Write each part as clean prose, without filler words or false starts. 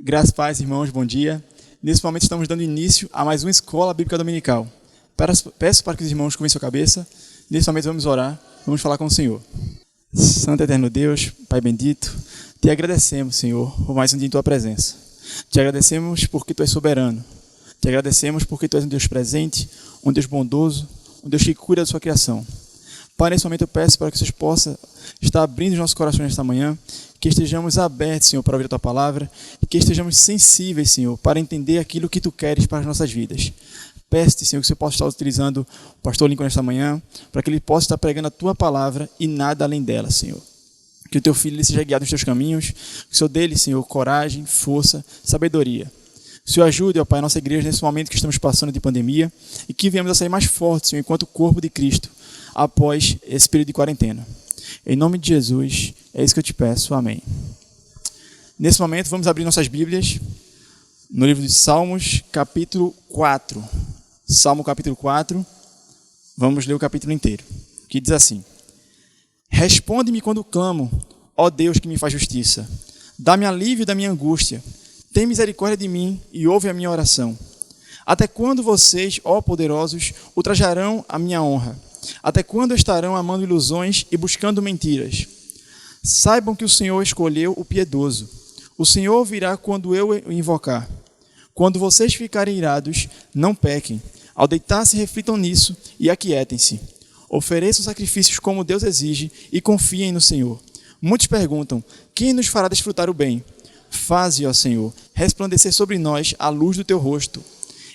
Graças, paz, irmãos, bom dia. Nesse momento estamos dando início a mais uma Escola Bíblica Dominical. Peço para que os irmãos curvem sua cabeça. Nesse momento vamos orar, vamos falar com o Senhor. Santo Eterno Deus, Pai bendito, te agradecemos, Senhor, por mais um dia em tua presença. Te agradecemos porque tu és soberano. Te agradecemos porque tu és um Deus presente, um Deus bondoso, um Deus que cuida da sua criação. Pai, nesse momento eu peço para que vocês possam estar abrindo os nossos corações nesta manhã, que estejamos abertos, Senhor, para ouvir a tua palavra, e que estejamos sensíveis, Senhor, para entender aquilo que tu queres para as nossas vidas. Peço-te, Senhor, que você possa estar utilizando o pastor Lincoln nesta manhã, para que ele possa estar pregando a tua palavra e nada além dela, Senhor. Que o teu filho ele seja guiado nos teus caminhos, que o Senhor dele, Senhor, coragem, força, sabedoria. Que o Senhor ajude, ó Pai, a nossa igreja nesse momento que estamos passando de pandemia e que venhamos a sair mais fortes, Senhor, enquanto corpo de Cristo, após esse período de quarentena. Em nome de Jesus, é isso que eu te peço. Amém. Nesse momento, vamos abrir nossas Bíblias no livro de Salmos, capítulo 4. Salmo, capítulo 4. Vamos ler o capítulo inteiro, que diz assim: Responde-me quando clamo, ó Deus que me faz justiça. Dá-me alívio da minha angústia. Tem misericórdia de mim e ouve a minha oração. Até quando vocês, ó poderosos, ultrajarão a minha honra? Até quando estarão amando ilusões e buscando mentiras? Saibam que o Senhor escolheu o piedoso. O Senhor ouvirá quando eu o invocar. Quando vocês ficarem irados, não pequem. Ao deitar-se, reflitam nisso e aquietem-se. Ofereçam sacrifícios como Deus exige e confiem no Senhor. Muitos perguntam: quem nos fará desfrutar o bem? Faze, ó Senhor, resplandecer sobre nós a luz do teu rosto.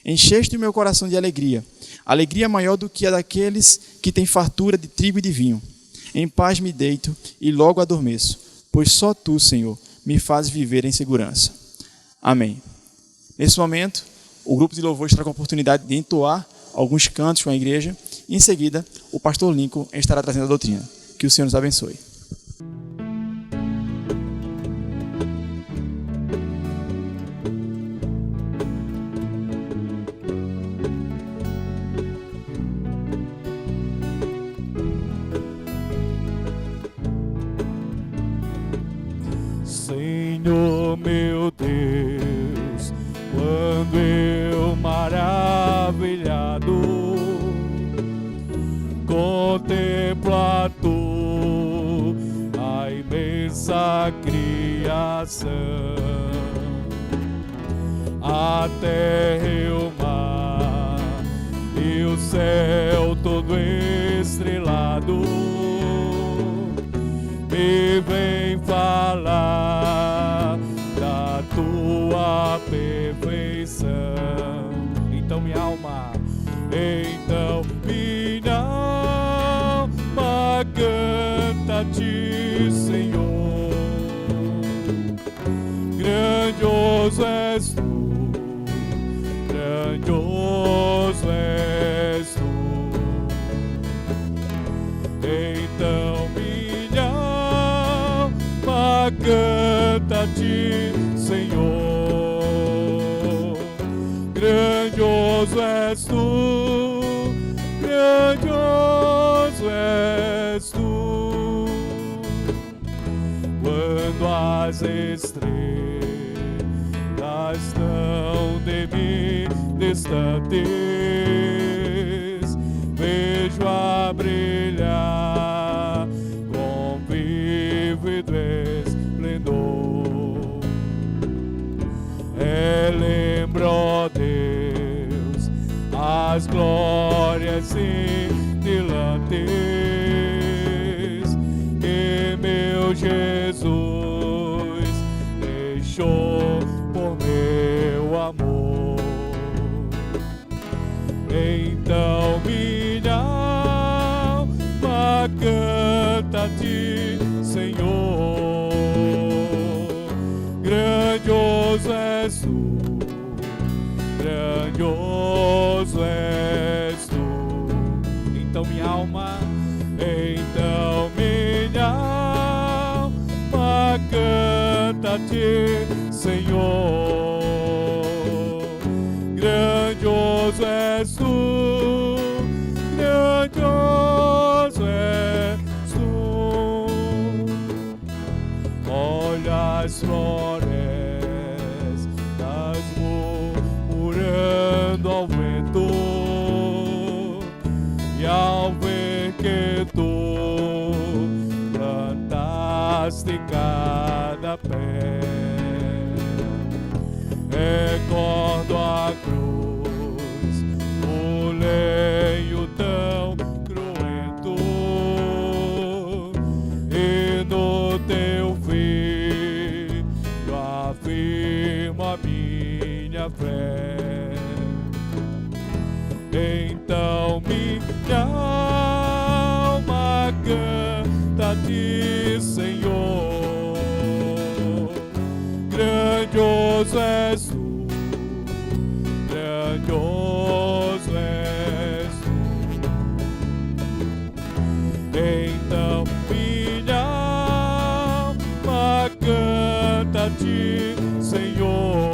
Encheste o meu coração de alegria, alegria maior do que a daqueles que têm fartura de trigo e de vinho. Em paz me deito e logo adormeço, pois só tu, Senhor, me fazes viver em segurança. Amém. Nesse momento, o grupo de louvor estará com a oportunidade de entoar alguns cantos com a igreja e, em seguida, o pastor Lincoln estará trazendo a doutrina. Que o Senhor nos abençoe. Senhor meu Deus, quando eu maravilhado contemplo a tua imensa criação, a terra e o mar e o céu todo estrelado, me vem falar da tua perfeição. Então minha alma canta a ti, Senhor. Grandioso és tu, grandioso és tu. Então minha canta a ti, Senhor. Grandioso és tu, grandioso és tu. Quando as estrelas estão de mim distantes, vejo a brilhar com vívido esplendor. Lembro, ó Deus, as glórias cintilantes que meu Jesus deixou por meu amor. Então minha alma canta a ti, Senhor. Grandioso és tu, grandioso és tu. Então minha alma canta a ti, Senhor. Grandioso és tu, grandioso és tu. Olha as flores que tu plantaste em cada pé. Recordo a cruz, o leio tão cruento, e no teu filho afirmo a minha fé. Então minha alma canta a ti, Senhor. Grandioso és tu, grandioso és tu. Então minha alma canta a ti, Senhor.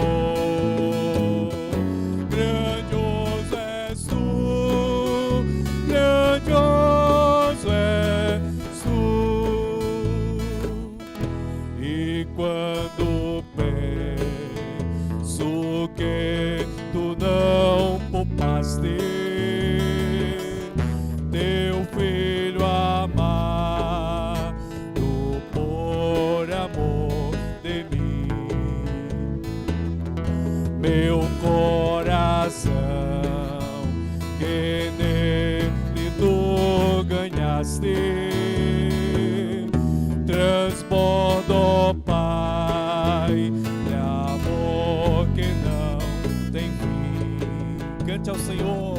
Grandioso és tu, grandioso és tu. E quando penso que tu não poupaste teu filho amado por amor de mim, meu coração que nele tu ganhaste transborda, ó Pai, de amor que não tem fim. Cante ao Senhor.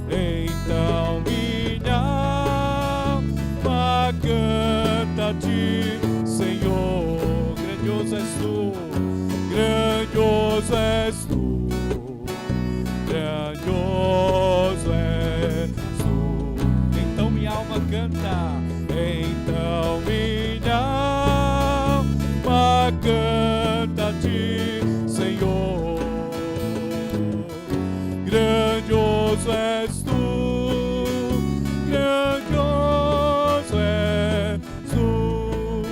Então minha alma canta a ti, Senhor. Grandioso és tu, grandioso és tu, grandioso és tu. Então minha alma canta, então minha alma canta a ti, Senhor. Grandioso és tu, grandioso és tu.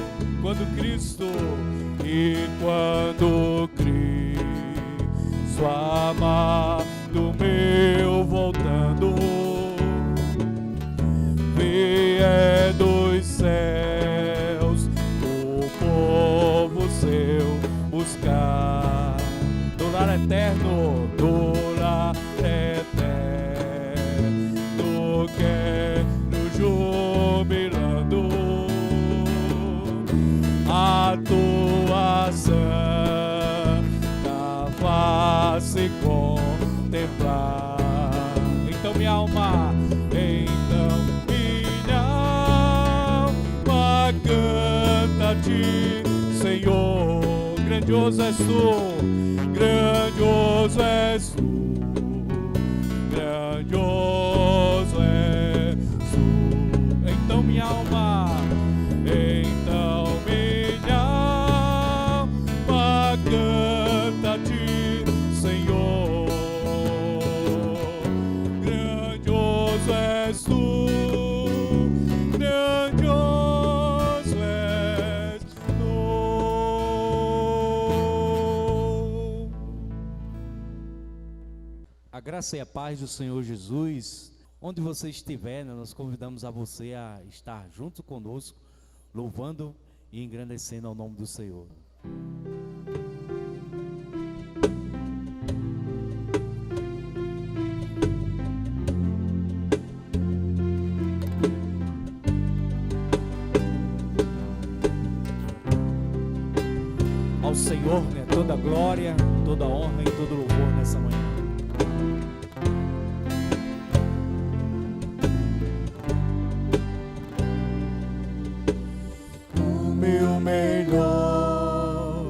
Quando Cristo, e quando Cristo amado meu voltando vier dos céus o povo seu buscar, do lar eterno, do lar eterno, quero jubilando a tua santa face contemplar. Então minha alma, então minha alma canta a ti, Senhor. Grandioso és tu, grandioso és tu, grandioso és tu. Então minha alma, então minha alma canta a ti, Senhor. Grandioso és tu, grandioso és tu. A graça e a paz do Senhor Jesus, onde você estiver, nós convidamos a você a estar junto conosco, louvando e engrandecendo ao nome do Senhor. Ao Senhor, né, toda glória, toda honra e todo louvor nessa manhã. O meu melhor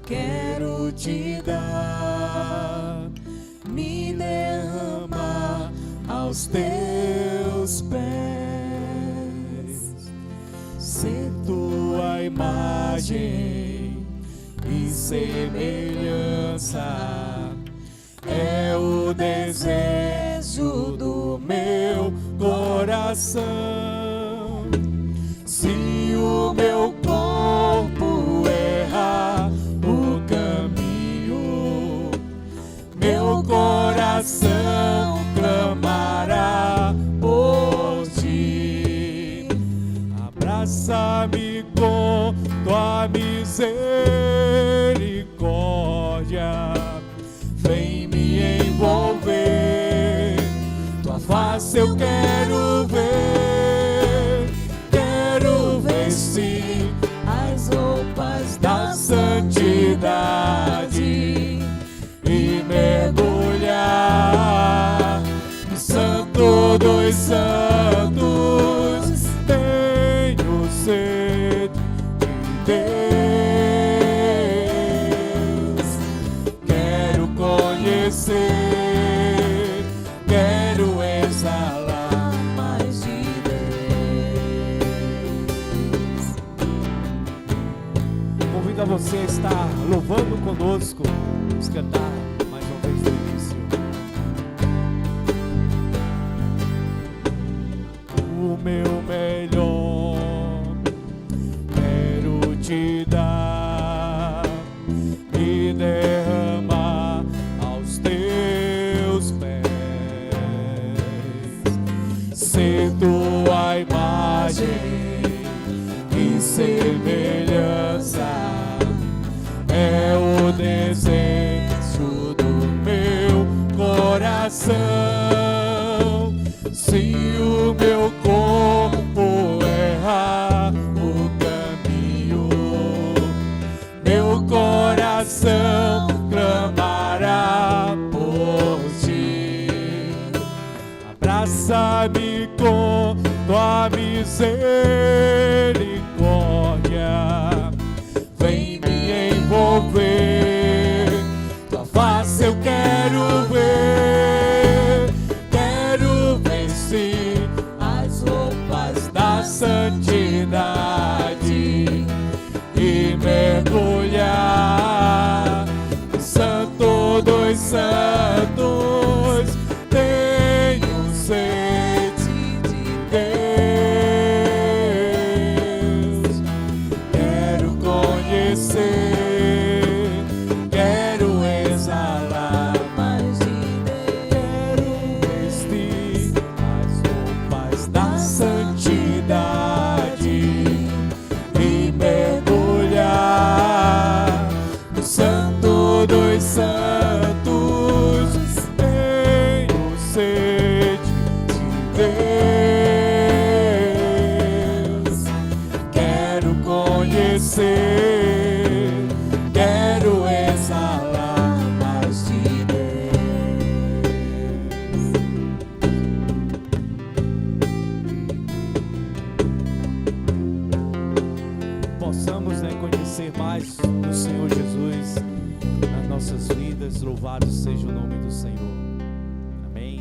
quero te dar, me derramar aos teus pés, ser tua imagem e semelhança é o desejo do meu coração. Se o meu corpo errar o caminho, meu coração clamará por ti. abraça-me com tua misericórdia, vem me envolver, tua face eu quero vestir as roupas da santidade e mergulhar no Santo dos Santos. Tenho sede de Deus, quero conhecer, quero exalar mais de Deus. Convido a você a estar louvando conosco. Vamos cantar mais uma vez do início. O meu melhor quero te dar, me derramar aos teus pés, ser tua imagem e semelhança é o desejo do meu coração. Se o meu corpo errar o caminho, meu coração clamará por ti. Abraça-me com tua misericórdia, vem me envolver, tua face eu quero ver, quero vestir As roupas da santidade e mergulhar no Santo dos Santos. Tenho sede de Deus, quero conhecer, quero exalar mais de vestir as roupas da santidade e mergulhar no Santo dos Santos. Tenho sede de Deus, quero conhecer, quero exalar mais de Possamos conhecer mais do Senhor Jesus nas nossas vidas. Louvado seja o nome do Senhor. Amém.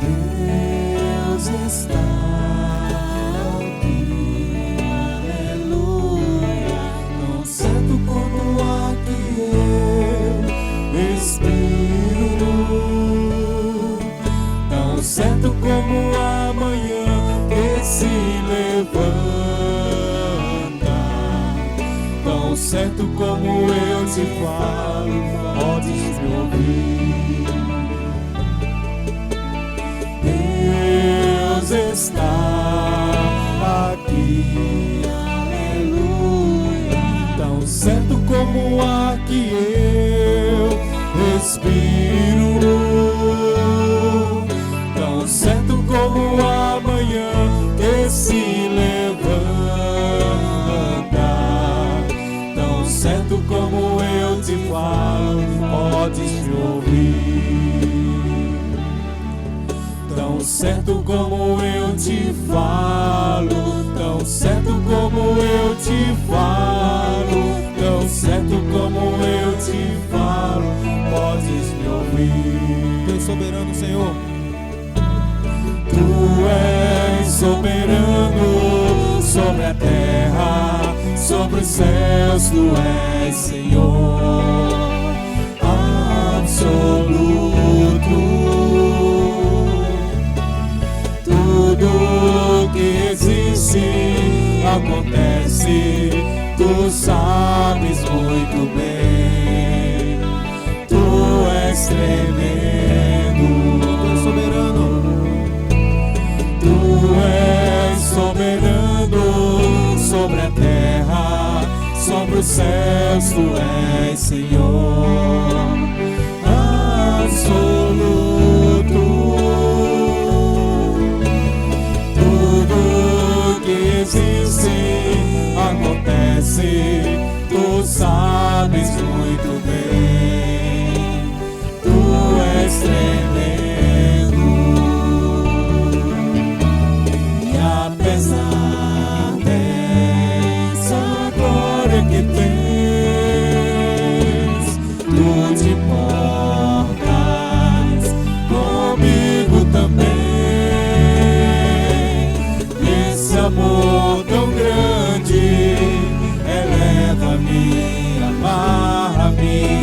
Deus está aqui, aleluia, tão certo como aqui eu respiro, tão certo como amanhã que se levanta, tão certo como eu te falo, podes me ouvir. Deus está aqui, aleluia, tão certo como aqui eu respiro, tão certo como amanhã que se levanta, tão certo como eu te falo, podes me ouvir. Tão certo como eu te falo, tão certo como eu te falo, tão certo como eu te falo, podes me ouvir. Deus soberano, Senhor. Tu és soberano sobre a terra, sobre os céus, tu és Senhor absoluto. Tudo que existe acontece, tu sabes muito bem. Tu és tremendo, tu és soberano. Tu és soberano sobre a terra, sobre os céus, tu és Senhor absoluto. Tudo que existe acontece, tu sabes muito bem. Tu és tremendo. E apesar dessa glória que tens, tu te importas comigo também. Esse amor tão grande eleva-me, amarra-me.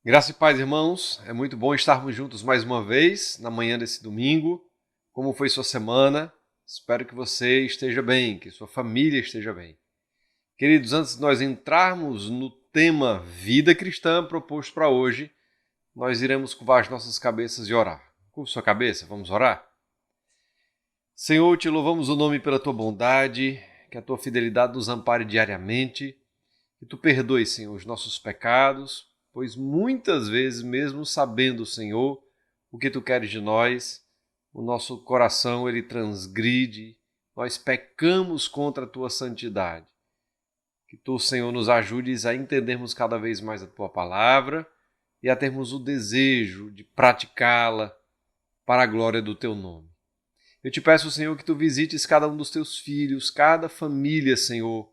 Graça e paz, irmãos. É muito bom estarmos juntos mais uma vez na manhã desse domingo. Como foi sua semana? Espero que você esteja bem, que sua família esteja bem. Queridos, antes de nós entrarmos no tema vida cristã proposto para hoje, nós iremos curvar as nossas cabeças e orar. Curva sua cabeça, vamos orar? Senhor, te louvamos o nome pela tua bondade, que a tua fidelidade nos ampare diariamente, que tu perdoe, Senhor, os nossos pecados, pois muitas vezes, mesmo sabendo, Senhor, o que tu queres de nós, o nosso coração ele transgride, nós pecamos contra a tua santidade. Que tu, Senhor, nos ajudes a entendermos cada vez mais a tua palavra e a termos o desejo de praticá-la para a glória do teu nome. Eu te peço, Senhor, que tu visites cada um dos teus filhos, cada família, Senhor,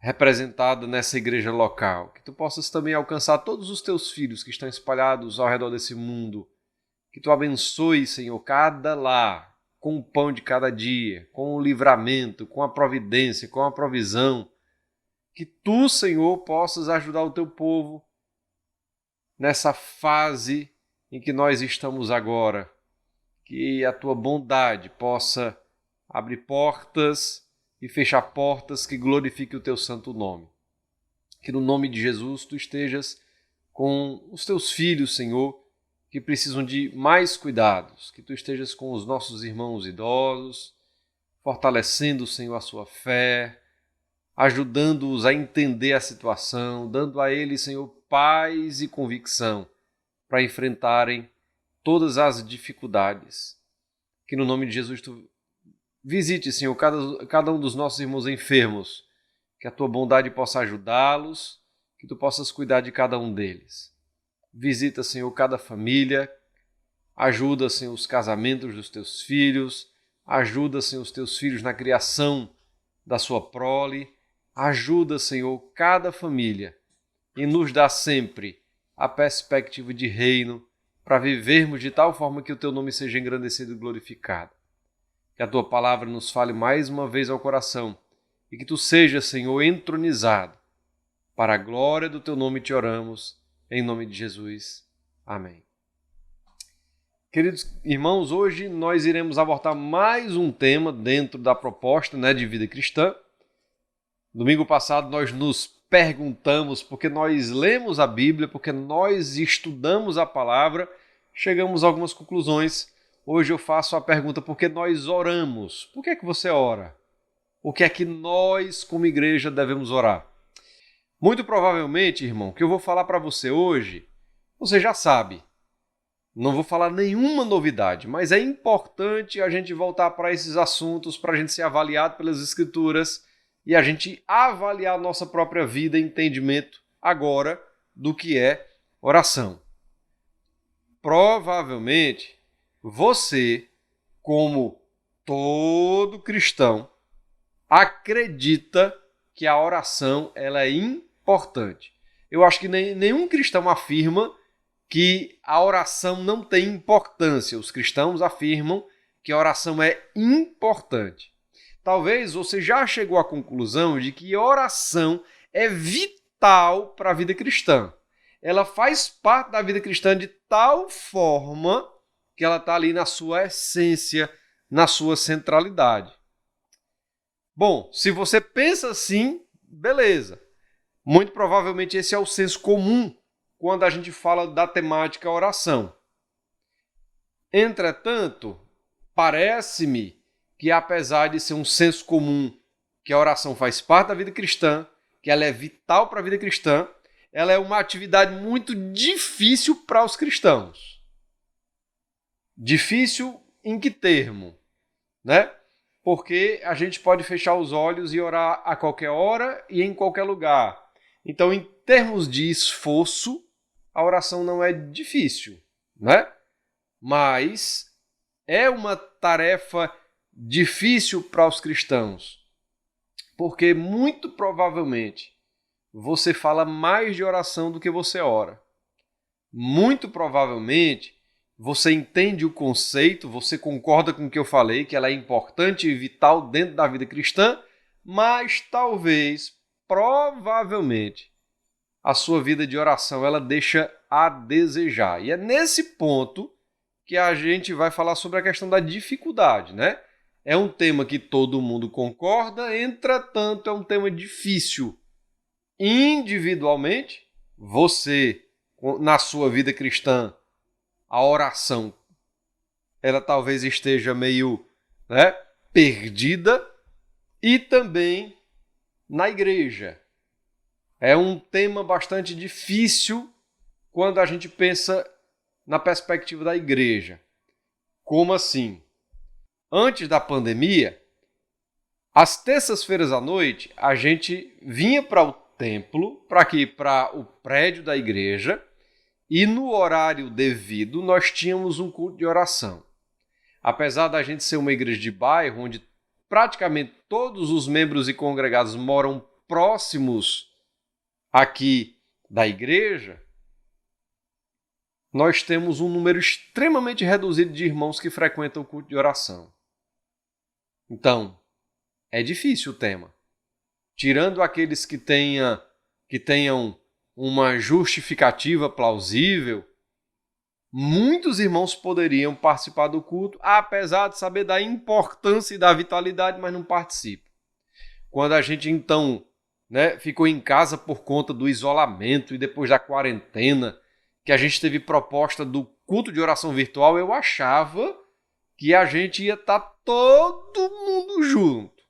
representada nessa igreja local. Que tu possas também alcançar todos os teus filhos que estão espalhados ao redor desse mundo. Que tu abençoe, Senhor, cada lar com o pão de cada dia, com o livramento, com a providência, com a provisão. Que tu, Senhor, possas ajudar o teu povo nessa fase em que nós estamos agora. Que a tua bondade possa abrir portas e fechar portas que glorifiquem o teu santo nome. Que no nome de Jesus tu estejas com os teus filhos, Senhor, que precisam de mais cuidados. Que tu estejas com os nossos irmãos idosos, fortalecendo, Senhor, a sua fé, ajudando-os a entender a situação, dando a eles, Senhor, paz e convicção para enfrentarem todas as dificuldades. Que no nome de Jesus tu visite, Senhor, cada um dos nossos irmãos enfermos, que a tua bondade possa ajudá-los, que tu possas cuidar de cada um deles. Visita, Senhor, cada família, ajuda, Senhor, os casamentos dos teus filhos, ajuda, Senhor, os teus filhos na criação da sua prole, ajuda, Senhor, cada família e nos dá sempre a perspectiva de reino para vivermos de tal forma que o teu nome seja engrandecido e glorificado. Que a tua palavra nos fale mais uma vez ao coração e que tu sejas, Senhor, entronizado. Para a glória do teu nome te oramos, em nome de Jesus. Amém. Queridos irmãos, hoje nós iremos abordar mais um tema dentro da proposta, de vida cristã. Domingo passado nós nos perguntamos, porque nós lemos a Bíblia, porque nós estudamos a palavra, chegamos a algumas conclusões. Hoje eu faço a pergunta, por que nós oramos? Por que é que você ora? O que é que nós, como igreja, devemos orar? Muito provavelmente, irmão, o que eu vou falar para você hoje, você já sabe. Não vou falar nenhuma novidade, mas é importante a gente voltar para esses assuntos, para a gente ser avaliado pelas Escrituras e a gente avaliar a nossa própria vida e entendimento agora do que é oração. Provavelmente, você, como todo cristão, acredita que a oração ela é importante. Eu acho que nenhum cristão afirma que a oração não tem importância. Os cristãos afirmam que a oração é importante. Talvez você já chegou à conclusão de que a oração é vital para a vida cristã. Ela faz parte da vida cristã de tal forma que ela está ali na sua essência, na sua centralidade. Bom, se você pensa assim, beleza. Muito provavelmente esse é o senso comum quando a gente fala da temática oração. Entretanto, parece-me que apesar de ser um senso comum que a oração faz parte da vida cristã, que ela é vital para a vida cristã, ela é uma atividade muito difícil para os cristãos. Difícil em que termo? Porque a gente pode fechar os olhos e orar a qualquer hora e em qualquer lugar. Então, em termos de esforço, a oração não é difícil, Mas é uma tarefa difícil para os cristãos, porque muito provavelmente você fala mais de oração do que você ora. Muito provavelmente você entende o conceito, você concorda com o que eu falei, que ela é importante e vital dentro da vida cristã, mas talvez, provavelmente, a sua vida de oração ela deixa a desejar. E é nesse ponto que a gente vai falar sobre a questão da dificuldade, né? É um tema que todo mundo concorda, entretanto é um tema difícil. Individualmente, você, na sua vida cristã, a oração, ela talvez esteja meio, né, perdida, e também na igreja. É um tema bastante difícil quando a gente pensa na perspectiva da igreja. Como assim? Antes da pandemia, às terças-feiras à noite, a gente vinha para o templo, para o prédio da igreja, e no horário devido nós tínhamos um culto de oração. Apesar da gente ser uma igreja de bairro, onde praticamente todos os membros e congregados moram próximos aqui da igreja, nós temos um número extremamente reduzido de irmãos que frequentam o culto de oração. Então, é difícil o tema. Tirando aqueles que tenham uma justificativa plausível, muitos irmãos poderiam participar do culto, apesar de saber da importância e da vitalidade, mas não participam. Quando a gente, então, né, ficou em casa por conta do isolamento e depois da quarentena, que a gente teve proposta do culto de oração virtual, eu achava que a gente ia estar todo mundo junto.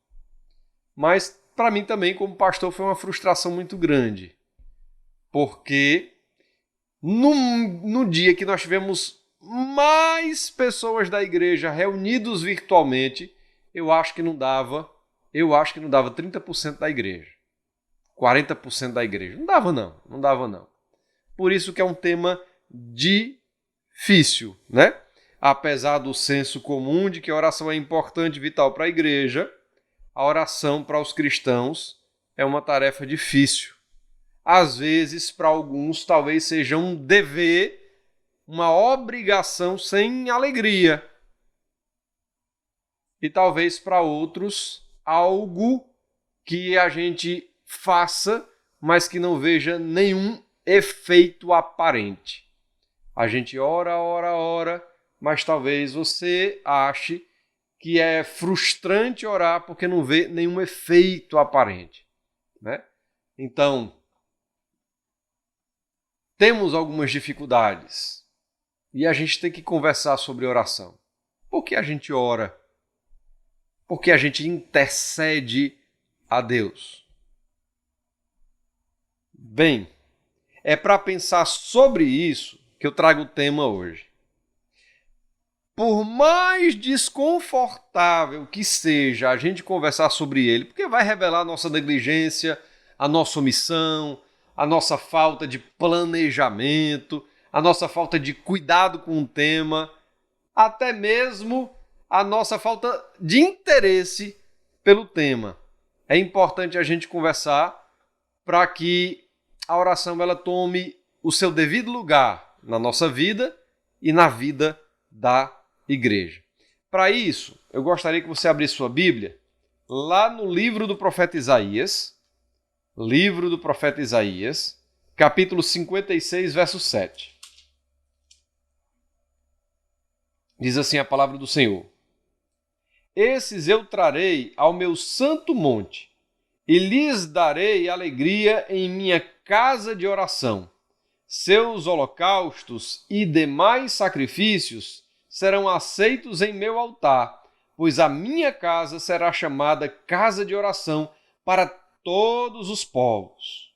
Mas, para mim também, como pastor, foi uma frustração muito grande. Porque no dia que nós tivemos mais pessoas da igreja reunidos virtualmente, eu acho que não dava 30% da igreja. 40% da igreja. Não dava não. Por isso que é um tema difícil, né? Apesar do senso comum de que a oração é importante e vital para a igreja, a oração para os cristãos é uma tarefa difícil. Às vezes, para alguns, talvez seja um dever, uma obrigação sem alegria. E talvez para outros, algo que a gente faça, mas que não veja nenhum efeito aparente. A gente ora, mas talvez você ache que é frustrante orar porque não vê nenhum efeito aparente, né? Então, temos algumas dificuldades e a gente tem que conversar sobre oração. Por que a gente ora? Por que a gente intercede a Deus? Bem, é para pensar sobre isso que eu trago o tema hoje. Por mais desconfortável que seja a gente conversar sobre ele, porque vai revelar a nossa negligência, a nossa omissão, a nossa falta de planejamento, a nossa falta de cuidado com o tema, até mesmo a nossa falta de interesse pelo tema. É importante a gente conversar para que a oração ela tome o seu devido lugar na nossa vida e na vida da igreja. Para isso, eu gostaria que você abrisse sua Bíblia lá no livro do profeta Isaías, capítulo 56, verso 7. Diz assim a palavra do Senhor: Esses eu trarei ao meu santo monte, e lhes darei alegria em minha casa de oração. Seus holocaustos e demais sacrifícios serão aceitos em meu altar, pois a minha casa será chamada casa de oração para todos os povos.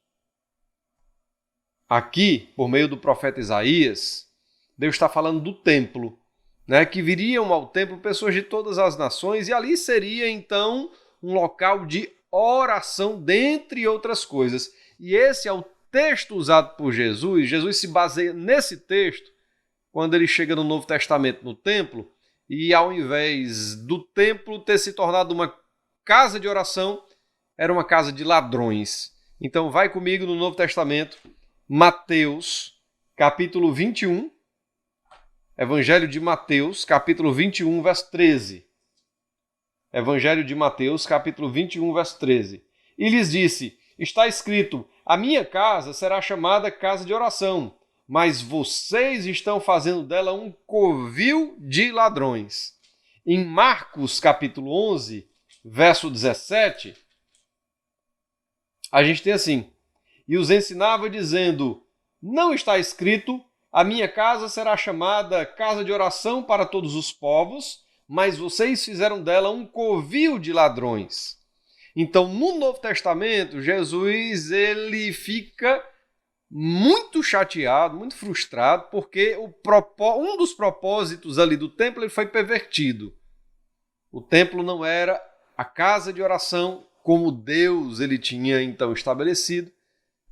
Aqui, por meio do profeta Isaías, Deus está falando do templo, né? Que viriam ao templo pessoas de todas as nações, e ali seria então um local de oração, dentre outras coisas. E esse é o texto usado por Jesus. Jesus se baseia nesse texto quando ele chega no Novo Testamento no templo, e ao invés do templo ter se tornado uma casa de oração, era uma casa de ladrões. Então vai comigo no Novo Testamento, Mateus, capítulo 21, Evangelho de Mateus, capítulo 21, verso 13. Evangelho de Mateus, capítulo 21, verso 13. E lhes disse: Está escrito, a minha casa será chamada casa de oração, mas vocês estão fazendo dela um covil de ladrões. Em Marcos capítulo 11, verso 17, a gente tem assim: e os ensinava dizendo, não está escrito, a minha casa será chamada casa de oração para todos os povos, mas vocês fizeram dela um covil de ladrões. Então, no Novo Testamento, Jesus ele fica muito chateado, muito frustrado, porque um dos propósitos ali do templo ele foi pervertido. O templo não era a casa de oração como Deus ele tinha então estabelecido,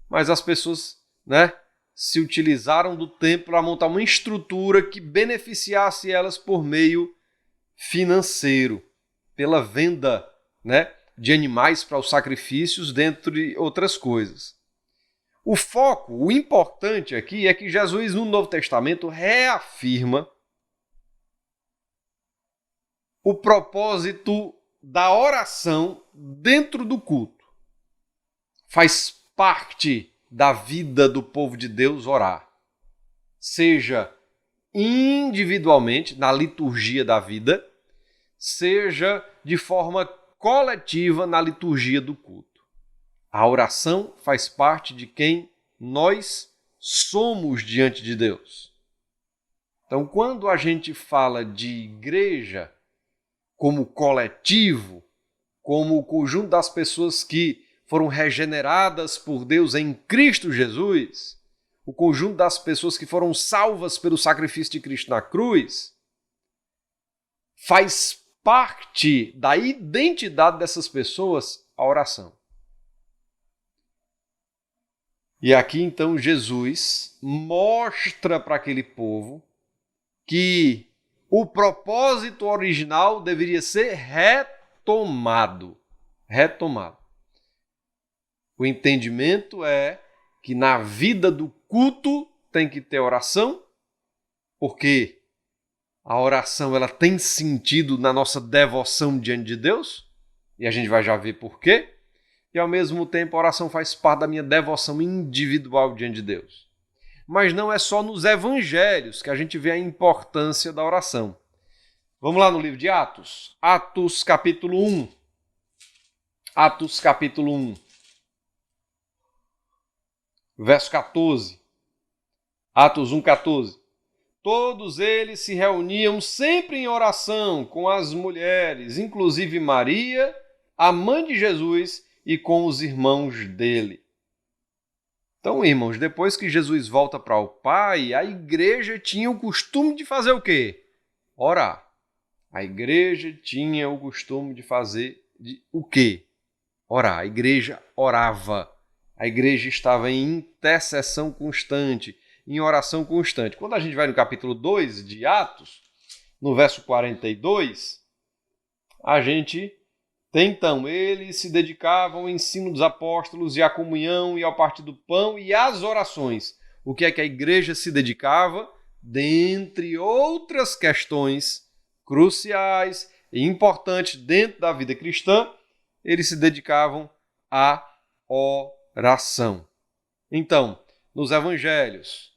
mas as pessoas, se utilizaram do templo para montar uma estrutura que beneficiasse elas por meio financeiro, pela venda, de animais para os sacrifícios, dentre outras coisas. O foco, o importante aqui é que Jesus, no Novo Testamento, reafirma o propósito da oração dentro do culto. Faz parte da vida do povo de Deus orar. Seja individualmente, na liturgia da vida, seja de forma coletiva na liturgia do culto. A oração faz parte de quem nós somos diante de Deus. Então, quando a gente fala de igreja como coletivo, como o conjunto das pessoas que foram regeneradas por Deus em Cristo Jesus, o conjunto das pessoas que foram salvas pelo sacrifício de Cristo na cruz, faz parte da identidade dessas pessoas a oração. E aqui então Jesus mostra para aquele povo que o propósito original deveria ser retomado. O entendimento é que na vida do culto tem que ter oração, porque a oração ela tem sentido na nossa devoção diante de Deus, e a gente vai já ver por quê. E ao mesmo tempo a oração faz parte da minha devoção individual diante de Deus. Mas não é só nos evangelhos que a gente vê a importância da oração. Vamos lá no livro de Atos? Atos capítulo 1. Atos capítulo 1. Verso 14. Atos 1, 14. Todos eles se reuniam sempre em oração com as mulheres, inclusive Maria, a mãe de Jesus, e com os irmãos dele. Então, irmãos, depois que Jesus volta para o Pai, a igreja tinha o costume de fazer o quê? Orar. A igreja tinha o costume de fazer o quê? Orar. A igreja orava. A igreja estava em intercessão constante, em oração constante. Quando a gente vai no capítulo 2 de Atos, no verso 42, a gente tem então, eles se dedicavam ao ensino dos apóstolos e à comunhão e ao partir do pão e às orações. O que é que a igreja se dedicava? Dentre outras questões cruciais e importantes dentro da vida cristã, eles se dedicavam à oração. Então, nos evangelhos,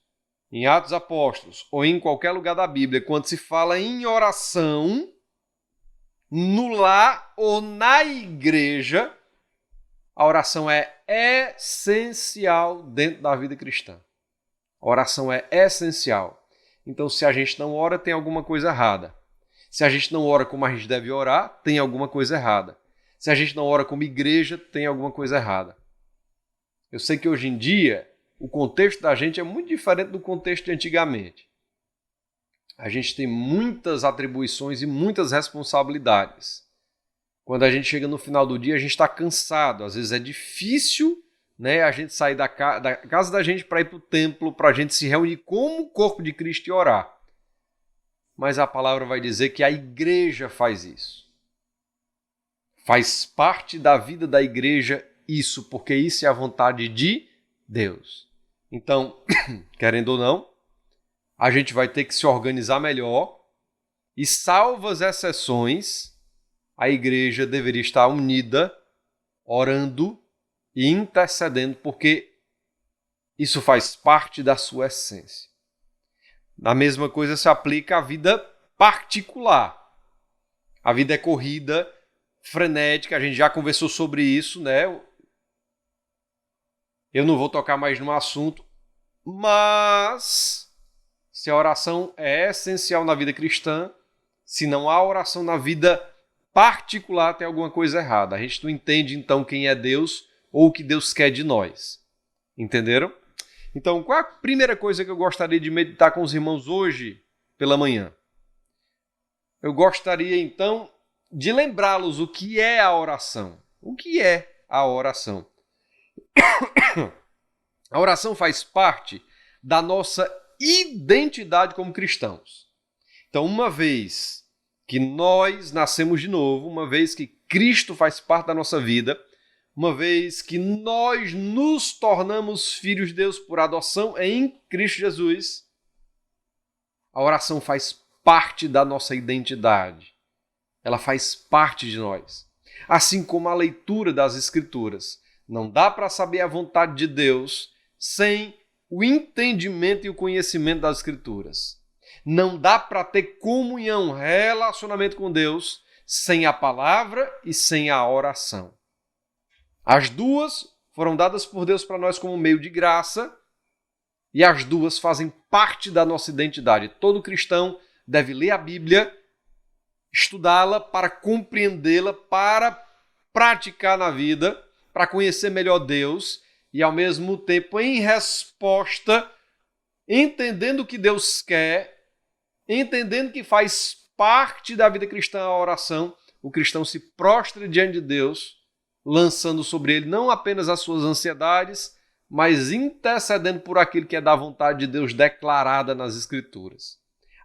em Atos Apóstolos ou em qualquer lugar da Bíblia, quando se fala em oração, no lar ou na igreja, a oração é essencial dentro da vida cristã. A oração é essencial. Então, se a gente não ora, tem alguma coisa errada. Se a gente não ora como a gente deve orar, tem alguma coisa errada. Se a gente não ora como igreja, tem alguma coisa errada. Eu sei que hoje em dia, o contexto da gente é muito diferente do contexto de antigamente. A gente tem muitas atribuições e muitas responsabilidades. Quando a gente chega no final do dia, a gente está cansado. Às vezes é difícil, a gente sair da casa da gente para ir para o templo, para a gente se reunir como o corpo de Cristo e orar. Mas a palavra vai dizer que a igreja faz isso. Faz parte da vida da igreja isso, porque isso é a vontade de Deus. Então, querendo ou não, a gente vai ter que se organizar melhor e, salvas exceções, a igreja deveria estar unida, orando e intercedendo, porque isso faz parte da sua essência. A mesma coisa se aplica à vida particular. A vida é corrida, frenética, a gente já conversou sobre isso, né? Eu não vou tocar mais no assunto, mas se a oração é essencial na vida cristã, se não há oração na vida particular, tem alguma coisa errada. A gente não entende então quem é Deus ou o que Deus quer de nós. Entenderam? Então, qual é a primeira coisa que eu gostaria de meditar com os irmãos hoje pela manhã? Eu gostaria, então, de lembrá-los o que é a oração. O que é a oração? A oração faz parte da nossa identidade como cristãos. Então, uma vez que nós nascemos de novo, uma vez que Cristo faz parte da nossa vida, uma vez que nós nos tornamos filhos de Deus por adoção em Cristo Jesus, a oração faz parte da nossa identidade. Ela faz parte de nós. Assim como a leitura das Escrituras. Não dá para saber a vontade de Deus sem o entendimento e o conhecimento das Escrituras. Não dá para ter comunhão, relacionamento com Deus sem a palavra e sem a oração. As duas foram dadas por Deus para nós como meio de graça e as duas fazem parte da nossa identidade. Todo cristão deve ler a Bíblia, estudá-la para compreendê-la, para praticar na vida, para conhecer melhor Deus e, ao mesmo tempo, em resposta, entendendo o que Deus quer, entendendo que faz parte da vida cristã a oração, o cristão se prostra diante de Deus, lançando sobre ele não apenas as suas ansiedades, mas intercedendo por aquilo que é da vontade de Deus declarada nas Escrituras.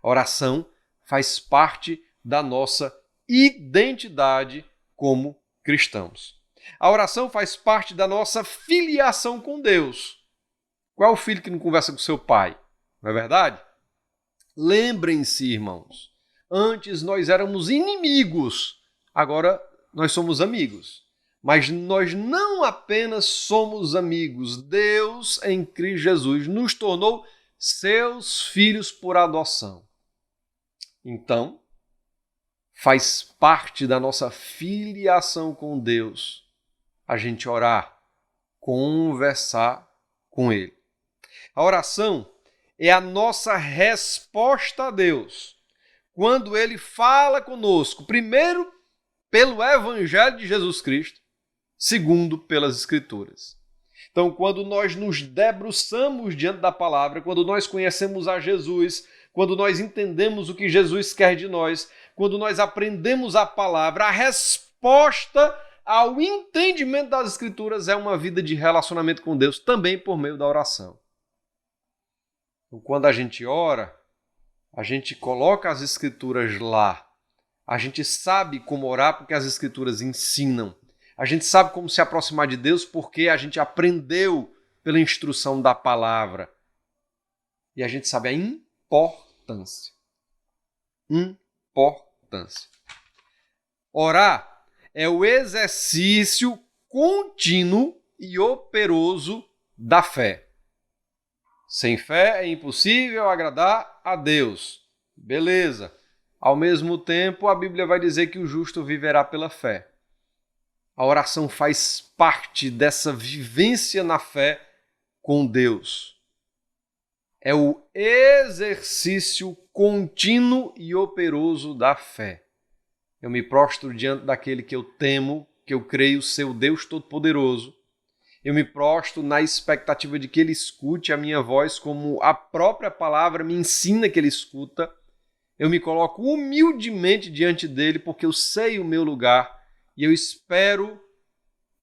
A oração faz parte da nossa identidade como cristãos. A oração faz parte da nossa filiação com Deus. Qual é o filho que não conversa com seu pai? Não é verdade? Lembrem-se, irmãos, antes nós éramos inimigos, agora nós somos amigos. Mas nós não apenas somos amigos, Deus em Cristo Jesus nos tornou seus filhos por adoção. Então, faz parte da nossa filiação com Deus a gente orar, conversar com Ele. A oração é a nossa resposta a Deus quando Ele fala conosco, primeiro pelo Evangelho de Jesus Cristo, segundo pelas Escrituras. Então, quando nós nos debruçamos diante da palavra, quando nós conhecemos a Jesus, quando nós entendemos o que Jesus quer de nós, quando nós aprendemos a palavra, a resposta ao entendimento das Escrituras é uma vida de relacionamento com Deus, também por meio da oração. Então, quando a gente ora, a gente coloca as Escrituras lá. A gente sabe como orar porque as Escrituras ensinam. A gente sabe como se aproximar de Deus porque a gente aprendeu pela instrução da palavra. E a gente sabe a importância. Orar é o exercício contínuo e operoso da fé. Sem fé é impossível agradar a Deus. Beleza. Ao mesmo tempo, a Bíblia vai dizer que o justo viverá pela fé. A oração faz parte dessa vivência na fé com Deus. É o exercício contínuo e operoso da fé. Eu me prostro diante daquele que eu temo, que eu creio ser o Deus Todo-Poderoso. Eu me prostro na expectativa de que Ele escute a minha voz como a própria palavra me ensina que Ele escuta. Eu me coloco humildemente diante dEle porque eu sei o meu lugar. E eu espero,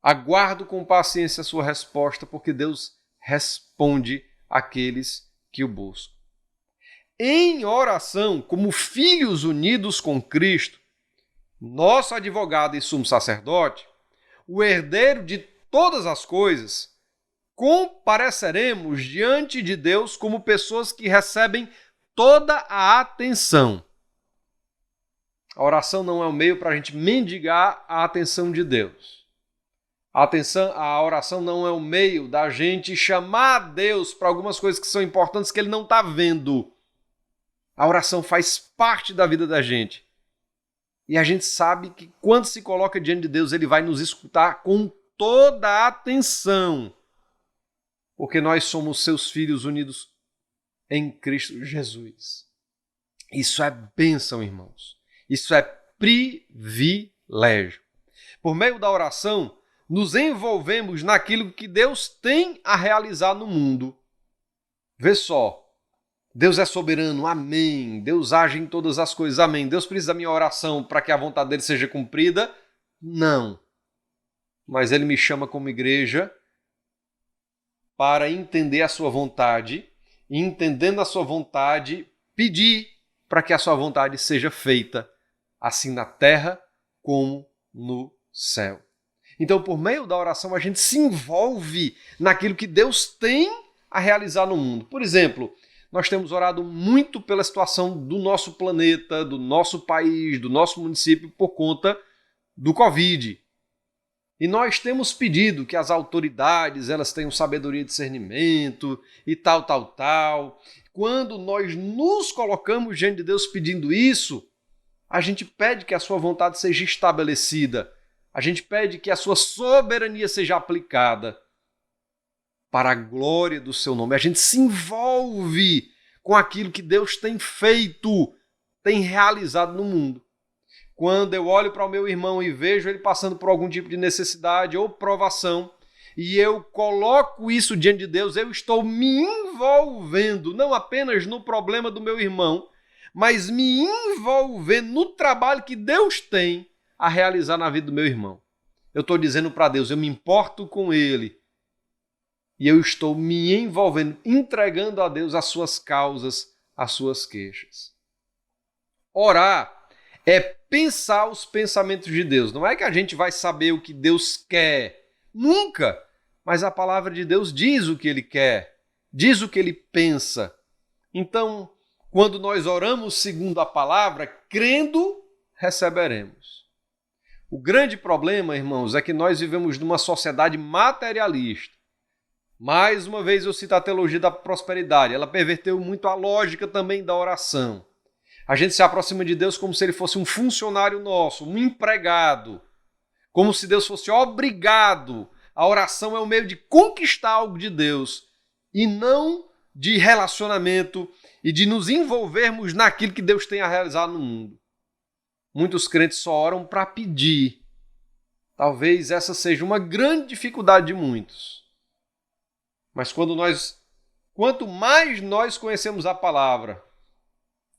aguardo com paciência a sua resposta, porque Deus responde àqueles que o buscam. Em oração, como filhos unidos com Cristo, nosso advogado e sumo sacerdote, o herdeiro de todas as coisas, compareceremos diante de Deus como pessoas que recebem toda a atenção. A oração não é um meio para a gente mendigar a atenção de Deus. Atenção, a oração não é o meio da gente chamar Deus para algumas coisas que são importantes que Ele não está vendo. A oração faz parte da vida da gente. E a gente sabe que quando se coloca diante de Deus, Ele vai nos escutar com toda a atenção. Porque nós somos seus filhos unidos em Cristo Jesus. Isso é bênção, irmãos. Isso é privilégio. Por meio da oração, nos envolvemos naquilo que Deus tem a realizar no mundo. Vê só, Deus é soberano, amém. Deus age em todas as coisas, amém. Deus precisa da minha oração para que a vontade dele seja cumprida? Não. Mas ele me chama como igreja para entender a sua vontade e, entendendo a sua vontade, pedir para que a sua vontade seja feita, assim na terra como no céu. Então, por meio da oração, a gente se envolve naquilo que Deus tem a realizar no mundo. Por exemplo, nós temos orado muito pela situação do nosso planeta, do nosso país, do nosso município, por conta do Covid. E nós temos pedido que as autoridades elas tenham sabedoria e discernimento e tal. Quando nós nos colocamos diante de Deus pedindo isso, a gente pede que a sua vontade seja estabelecida. A gente pede que a sua soberania seja aplicada para a glória do seu nome. A gente se envolve com aquilo que Deus tem feito, tem realizado no mundo. Quando eu olho para o meu irmão e vejo ele passando por algum tipo de necessidade ou provação, e eu coloco isso diante de Deus, eu estou me envolvendo, não apenas no problema do meu irmão, mas me envolvendo no trabalho que Deus tem a realizar na vida do meu irmão. Eu estou dizendo para Deus, eu me importo com ele. E eu estou me envolvendo, entregando a Deus as suas causas, as suas queixas. Orar é pensar os pensamentos de Deus. Não é que a gente vai saber o que Deus quer. Nunca. Mas a palavra de Deus diz o que Ele quer. Diz o que Ele pensa. Então, quando nós oramos segundo a palavra, crendo, receberemos. O grande problema, irmãos, é que nós vivemos numa sociedade materialista. Mais uma vez eu cito a teologia da prosperidade. Ela perverteu muito a lógica também da oração. A gente se aproxima de Deus como se ele fosse um funcionário nosso, um empregado. Como se Deus fosse obrigado. A oração é um meio de conquistar algo de Deus e não de relacionamento e de nos envolvermos naquilo que Deus tem a realizar no mundo. Muitos crentes só oram para pedir. Talvez essa seja uma grande dificuldade de muitos. Mas quanto mais nós conhecemos a palavra,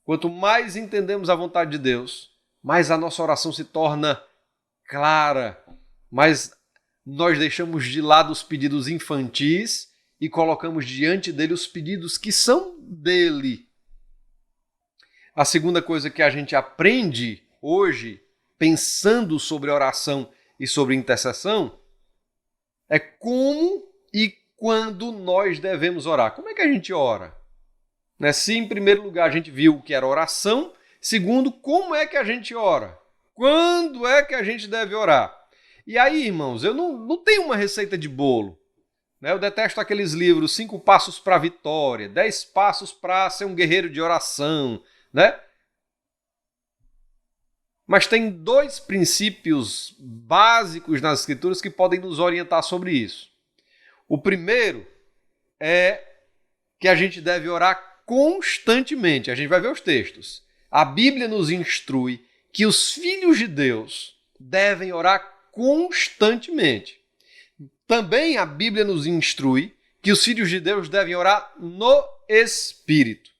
quanto mais entendemos a vontade de Deus, mais a nossa oração se torna clara, mais nós deixamos de lado os pedidos infantis e colocamos diante dele os pedidos que são dele. A segunda coisa que a gente aprende hoje, pensando sobre oração e sobre intercessão, é como e quando nós devemos orar. Como é que a gente ora? Se em primeiro lugar a gente viu o que era oração, segundo, como é que a gente ora? Quando é que a gente deve orar? E aí, irmãos, eu não tenho uma receita de bolo. Eu detesto aqueles livros 5 passos para a vitória, 10 passos para ser um guerreiro de oração, Mas tem 2 princípios básicos nas Escrituras que podem nos orientar sobre isso. O primeiro é que a gente deve orar constantemente. A gente vai ver os textos. A Bíblia nos instrui que os filhos de Deus devem orar constantemente. Também a Bíblia nos instrui que os filhos de Deus devem orar no Espírito.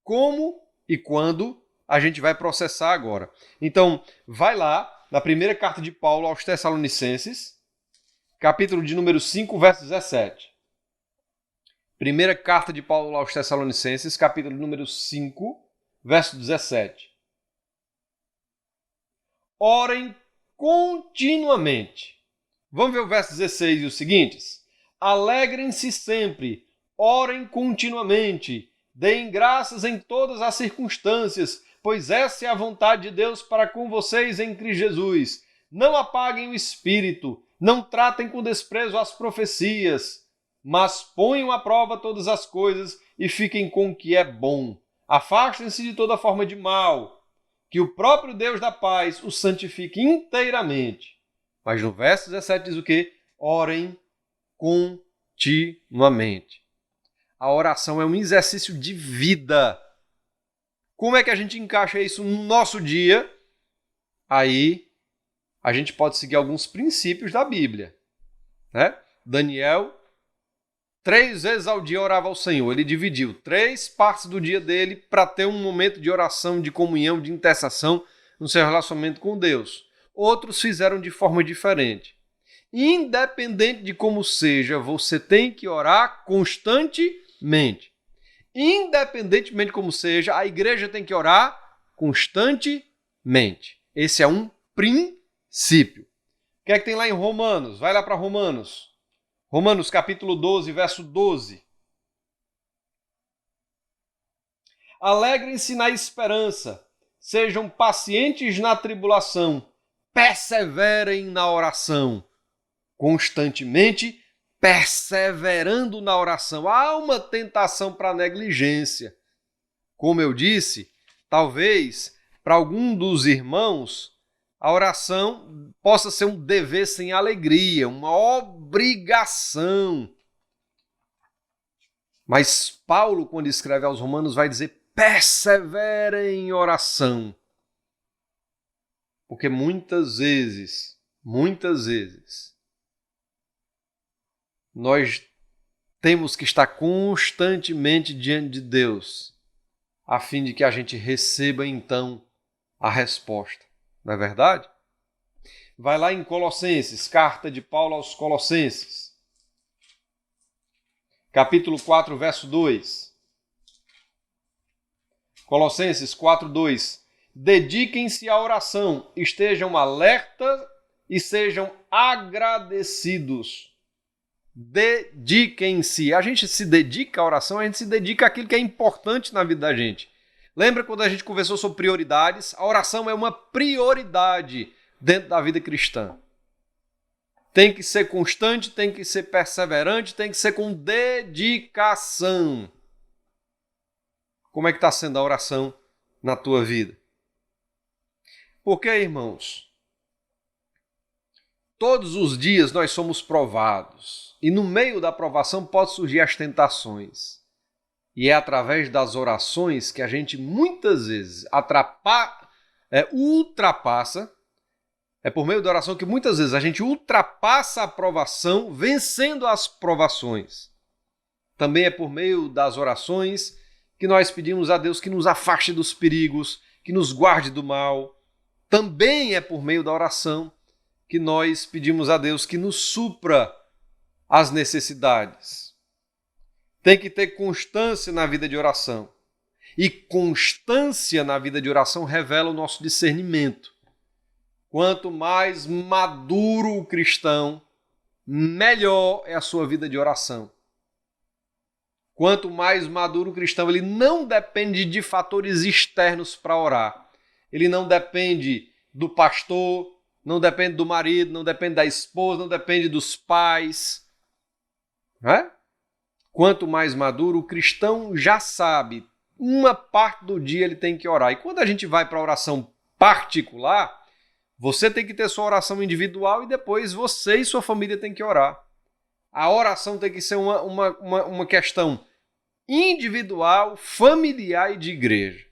Como e quando a gente vai processar agora. Então, vai lá na primeira carta de Paulo aos Tessalonicenses, capítulo de número 5, verso 17. Primeira carta de Paulo aos Tessalonicenses, capítulo número 5, verso 17. Orem continuamente. Vamos ver o verso 16 e os seguintes? Alegrem-se sempre, orem continuamente, deem graças em todas as circunstâncias, pois essa é a vontade de Deus para com vocês em Cristo Jesus. Não apaguem o espírito, Não tratem com desprezo as profecias, mas ponham à prova todas as coisas e fiquem com o que é bom. Afastem-se de toda forma de mal, que o próprio Deus da paz os santifique inteiramente. Mas no verso 17 diz o quê? Orem continuamente. A oração é um exercício de vida. Como é que a gente encaixa isso no nosso dia? Aí a gente pode seguir alguns princípios da Bíblia, né? Daniel, 3 vezes ao dia orava ao Senhor. Ele dividiu 3 partes do dia dele para ter um momento de oração, de comunhão, de intercessão no seu relacionamento com Deus. Outros fizeram de forma diferente. Independente de como seja, você tem que orar constantemente. Independentemente de como seja, a igreja tem que orar constantemente. Esse é um princípio. O que é que tem lá em Romanos? Vai lá para Romanos. Romanos capítulo 12, verso 12. Alegrem-se na esperança, sejam pacientes na tribulação, perseverem na oração, constantemente perseverando na oração. Há uma tentação para a negligência. Como eu disse, talvez para algum dos irmãos a oração possa ser um dever sem alegria, uma obrigação. Mas Paulo, quando escreve aos Romanos, vai dizer: perseverem em oração. Porque muitas vezes, nós temos que estar constantemente diante de Deus, a fim de que a gente receba então a resposta. Não é verdade? Vai lá em Colossenses, carta de Paulo aos Colossenses, capítulo 4, verso 2. Colossenses 4, 2. Dediquem-se à oração, estejam alertas e sejam agradecidos. Dediquem-se. A gente se dedica à oração, a gente se dedica àquilo que é importante na vida da gente. Lembra quando a gente conversou sobre prioridades? A oração é uma prioridade dentro da vida cristã. Tem que ser constante, tem que ser perseverante, tem que ser com dedicação. Como é que está sendo a oração na tua vida? Porque, irmãos, todos os dias nós somos provados. E no meio da provação pode surgir as tentações. E é através das orações que a gente muitas vezes ultrapassa. É por meio da oração que muitas vezes a gente ultrapassa a provação, vencendo as provações. Também é por meio das orações que nós pedimos a Deus que nos afaste dos perigos, que nos guarde do mal. Também é por meio da oração que nós pedimos a Deus que nos supra as necessidades. Tem que ter constância na vida de oração. E constância na vida de oração revela o nosso discernimento. Quanto mais maduro o cristão, melhor é a sua vida de oração. Quanto mais maduro o cristão, ele não depende de fatores externos para orar. Ele não depende do pastor, não depende do marido, não depende da esposa, não depende dos pais. Não é? Quanto mais maduro, o cristão já sabe, uma parte do dia ele tem que orar. E quando a gente vai para a oração particular, você tem que ter sua oração individual e depois você e sua família têm que orar. A oração tem que ser uma questão individual, familiar e de igreja.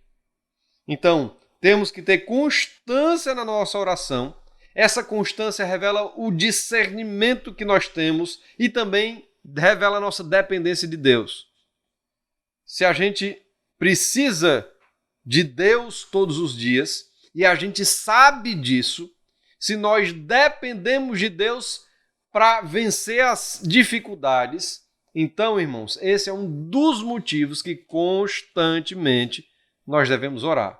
Então, temos que ter constância na nossa oração. Essa constância revela o discernimento que nós temos e também revela a nossa dependência de Deus. Se a gente precisa de Deus todos os dias e a gente sabe disso, se nós dependemos de Deus para vencer as dificuldades, então, irmãos, esse é um dos motivos que constantemente nós devemos orar.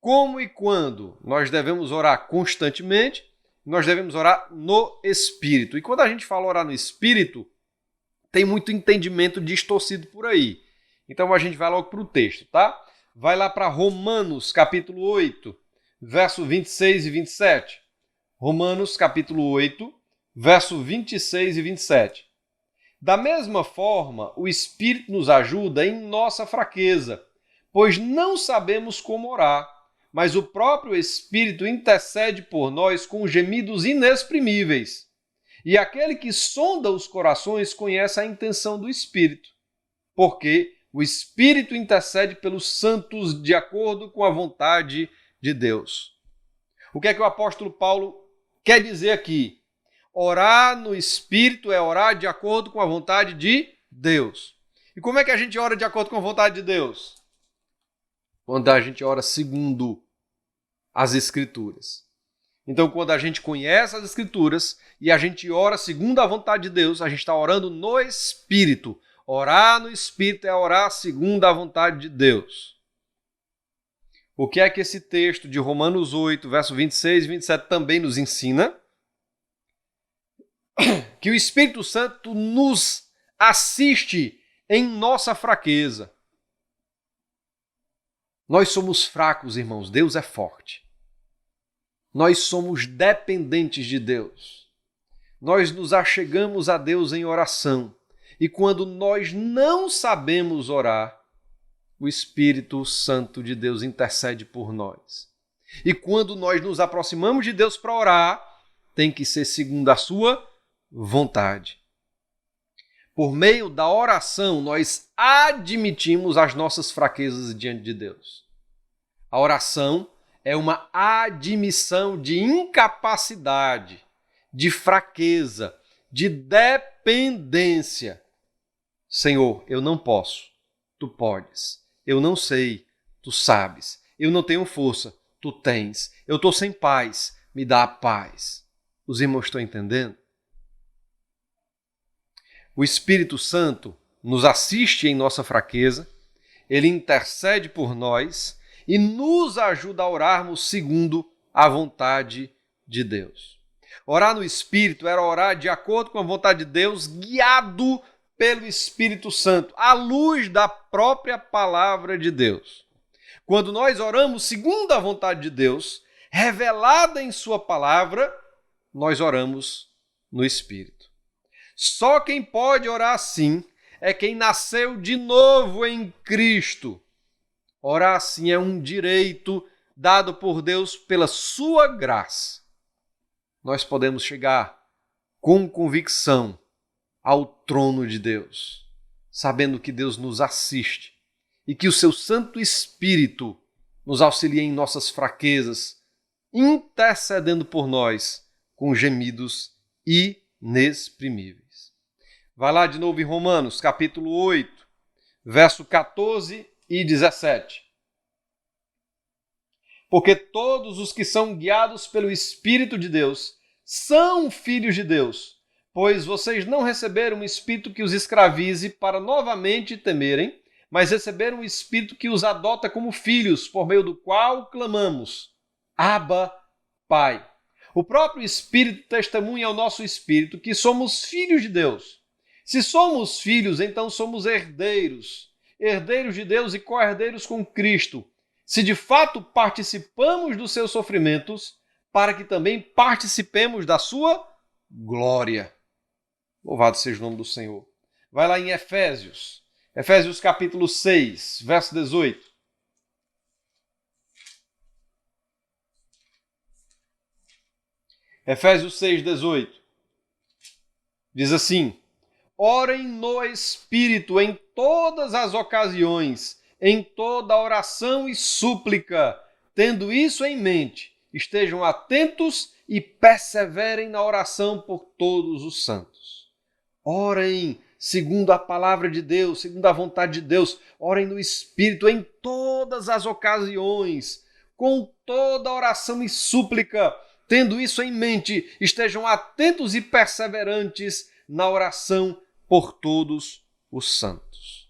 Como e quando nós devemos orar constantemente? Nós devemos orar no Espírito. E quando a gente fala orar no Espírito, tem muito entendimento distorcido por aí. Então a gente vai logo para o texto, tá? Vai lá para Romanos, capítulo 8, verso 26 e 27. Romanos capítulo 8, verso 26 e 27. Da mesma forma, o Espírito nos ajuda em nossa fraqueza, pois não sabemos como orar, mas o próprio Espírito intercede por nós com gemidos inexprimíveis. E aquele que sonda os corações conhece a intenção do Espírito, porque o Espírito intercede pelos santos de acordo com a vontade de Deus. O que é que o apóstolo Paulo quer dizer aqui? Orar no Espírito é orar de acordo com a vontade de Deus. E como é que a gente ora de acordo com a vontade de Deus? Quando a gente ora segundo as Escrituras. Então, quando a gente conhece as Escrituras e a gente ora segundo a vontade de Deus, a gente está orando no Espírito. Orar no Espírito é orar segundo a vontade de Deus. O que é que esse texto de Romanos 8, verso 26 e 27 também nos ensina? Que o Espírito Santo nos assiste em nossa fraqueza. Nós somos fracos, irmãos. Deus é forte. Nós somos dependentes de Deus. Nós nos achegamos a Deus em oração. E quando nós não sabemos orar, o Espírito Santo de Deus intercede por nós. E quando nós nos aproximamos de Deus para orar, tem que ser segundo a sua vontade. Por meio da oração, nós admitimos as nossas fraquezas diante de Deus. A oração é uma admissão de incapacidade, de fraqueza, de dependência. Senhor, eu não posso, tu podes. Eu não sei, tu sabes. Eu não tenho força, tu tens. Eu estou sem paz, me dá a paz. Os irmãos estão entendendo? O Espírito Santo nos assiste em nossa fraqueza, ele intercede por nós e nos ajuda a orarmos segundo a vontade de Deus. Orar no Espírito era orar de acordo com a vontade de Deus, guiado pelo Espírito Santo, à luz da própria palavra de Deus. Quando nós oramos segundo a vontade de Deus, revelada em sua palavra, nós oramos no Espírito. Só quem pode orar assim é quem nasceu de novo em Cristo. Orar assim é um direito dado por Deus pela sua graça. Nós podemos chegar com convicção ao trono de Deus, sabendo que Deus nos assiste e que o seu Santo Espírito nos auxilia em nossas fraquezas, intercedendo por nós com gemidos inexprimíveis. Vai lá de novo em Romanos, capítulo 8, verso 14 e 17. Porque todos os que são guiados pelo Espírito de Deus são filhos de Deus, pois vocês não receberam um espírito que os escravize para novamente temerem, mas receberam um espírito que os adota como filhos, por meio do qual clamamos: Abba, Pai. O próprio Espírito testemunha ao nosso espírito que somos filhos de Deus. Se somos filhos, então somos herdeiros, herdeiros de Deus e co-herdeiros com Cristo, se de fato participamos dos seus sofrimentos, para que também participemos da sua glória. Louvado seja o nome do Senhor. Vai lá em Efésios. Efésios capítulo 6, verso 18. Efésios 6, 18. Diz assim: orem no Espírito em todas as ocasiões, em toda oração e súplica. Tendo isso em mente, estejam atentos e perseverem na oração por todos os santos. Orem segundo a palavra de Deus, segundo a vontade de Deus. Orem no Espírito em todas as ocasiões, com toda oração e súplica. Tendo isso em mente, estejam atentos e perseverantes na oração por todos os santos.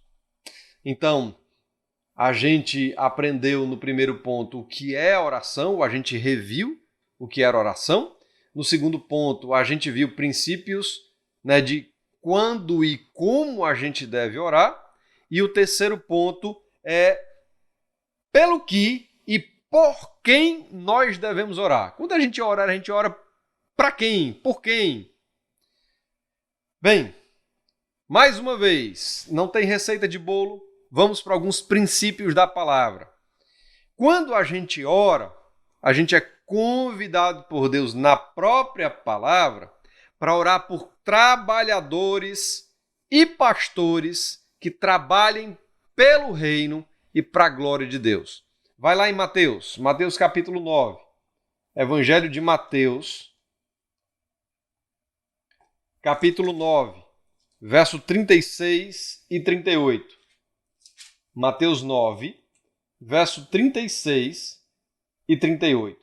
Então, a gente aprendeu no primeiro ponto o que é oração, a gente reviu o que era oração. No segundo ponto, a gente viu princípios, de quando e como a gente deve orar. E o terceiro ponto é pelo que e por quem nós devemos orar. Quando a gente ora Para quem? Por quem? Bem, mais uma vez, não tem receita de bolo, vamos para alguns princípios da palavra. Quando a gente ora, a gente é convidado por Deus na própria palavra para orar por trabalhadores e pastores que trabalhem pelo reino e para a glória de Deus. Vai lá em Mateus, Mateus capítulo 9. Evangelho de Mateus, capítulo 9, verso 36 e 38. Mateus 9, verso 36 e 38.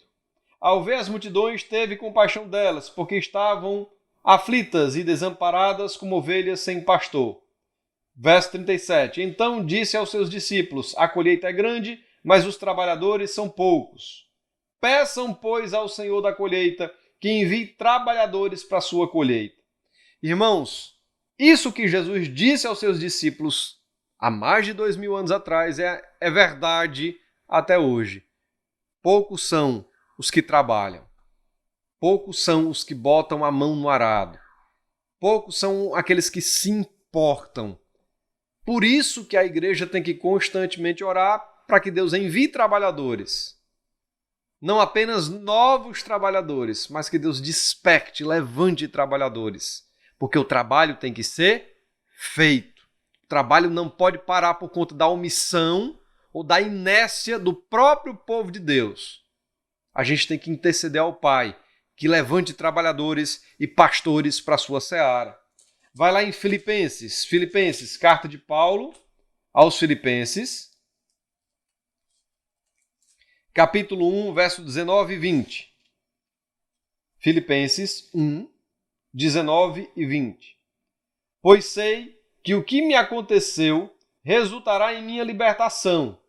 Ao ver as multidões, teve compaixão delas, porque estavam aflitas e desamparadas como ovelhas sem pastor. Verso 37. Então disse aos seus discípulos: a colheita é grande, mas os trabalhadores são poucos. Peçam, pois, ao Senhor da colheita que envie trabalhadores para a sua colheita. Irmãos, isso que Jesus disse aos seus discípulos há mais de 2000 anos atrás é verdade até hoje. Poucos são os que trabalham. Poucos são os que botam a mão no arado. Poucos são aqueles que se importam. Por isso que a igreja tem que constantemente orar para que Deus envie trabalhadores. Não apenas novos trabalhadores, mas que Deus desperte, levante trabalhadores. Porque o trabalho tem que ser feito. O trabalho não pode parar por conta da omissão ou da inércia do próprio povo de Deus. A gente tem que interceder ao Pai, que levante trabalhadores e pastores para a sua seara. Vai lá em Filipenses, carta de Paulo aos Filipenses, capítulo 1, verso 19 e 20. Filipenses 1, 19 e 20. Pois sei que o que me aconteceu resultará em minha libertação,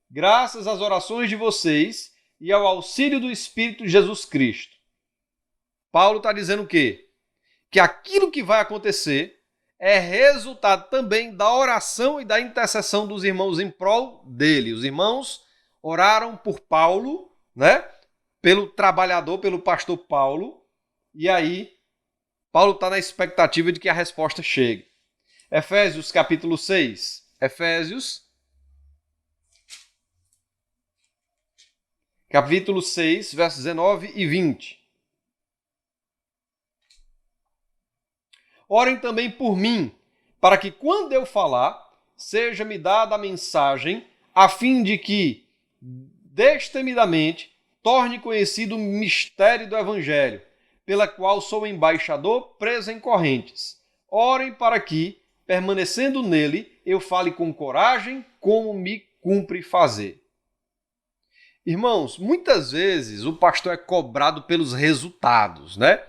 graças às orações de vocês e ao auxílio do Espírito Jesus Cristo. Paulo está dizendo o quê? Que aquilo que vai acontecer é resultado também da oração e da intercessão dos irmãos em prol dele. Os irmãos oraram por Paulo, né? Pelo trabalhador, pelo pastor Paulo, e aí Paulo está na expectativa de que a resposta chegue. Efésios capítulo 6. Efésios capítulo 6, versos 19 e 20. Orem também por mim, para que quando eu falar, seja-me dada a mensagem, a fim de que, destemidamente, torne conhecido o mistério do Evangelho, pela qual sou embaixador preso em correntes. Orem para que, permanecendo nele, eu fale com coragem, como me cumpre fazer. Irmãos, muitas vezes o pastor é cobrado pelos resultados, né?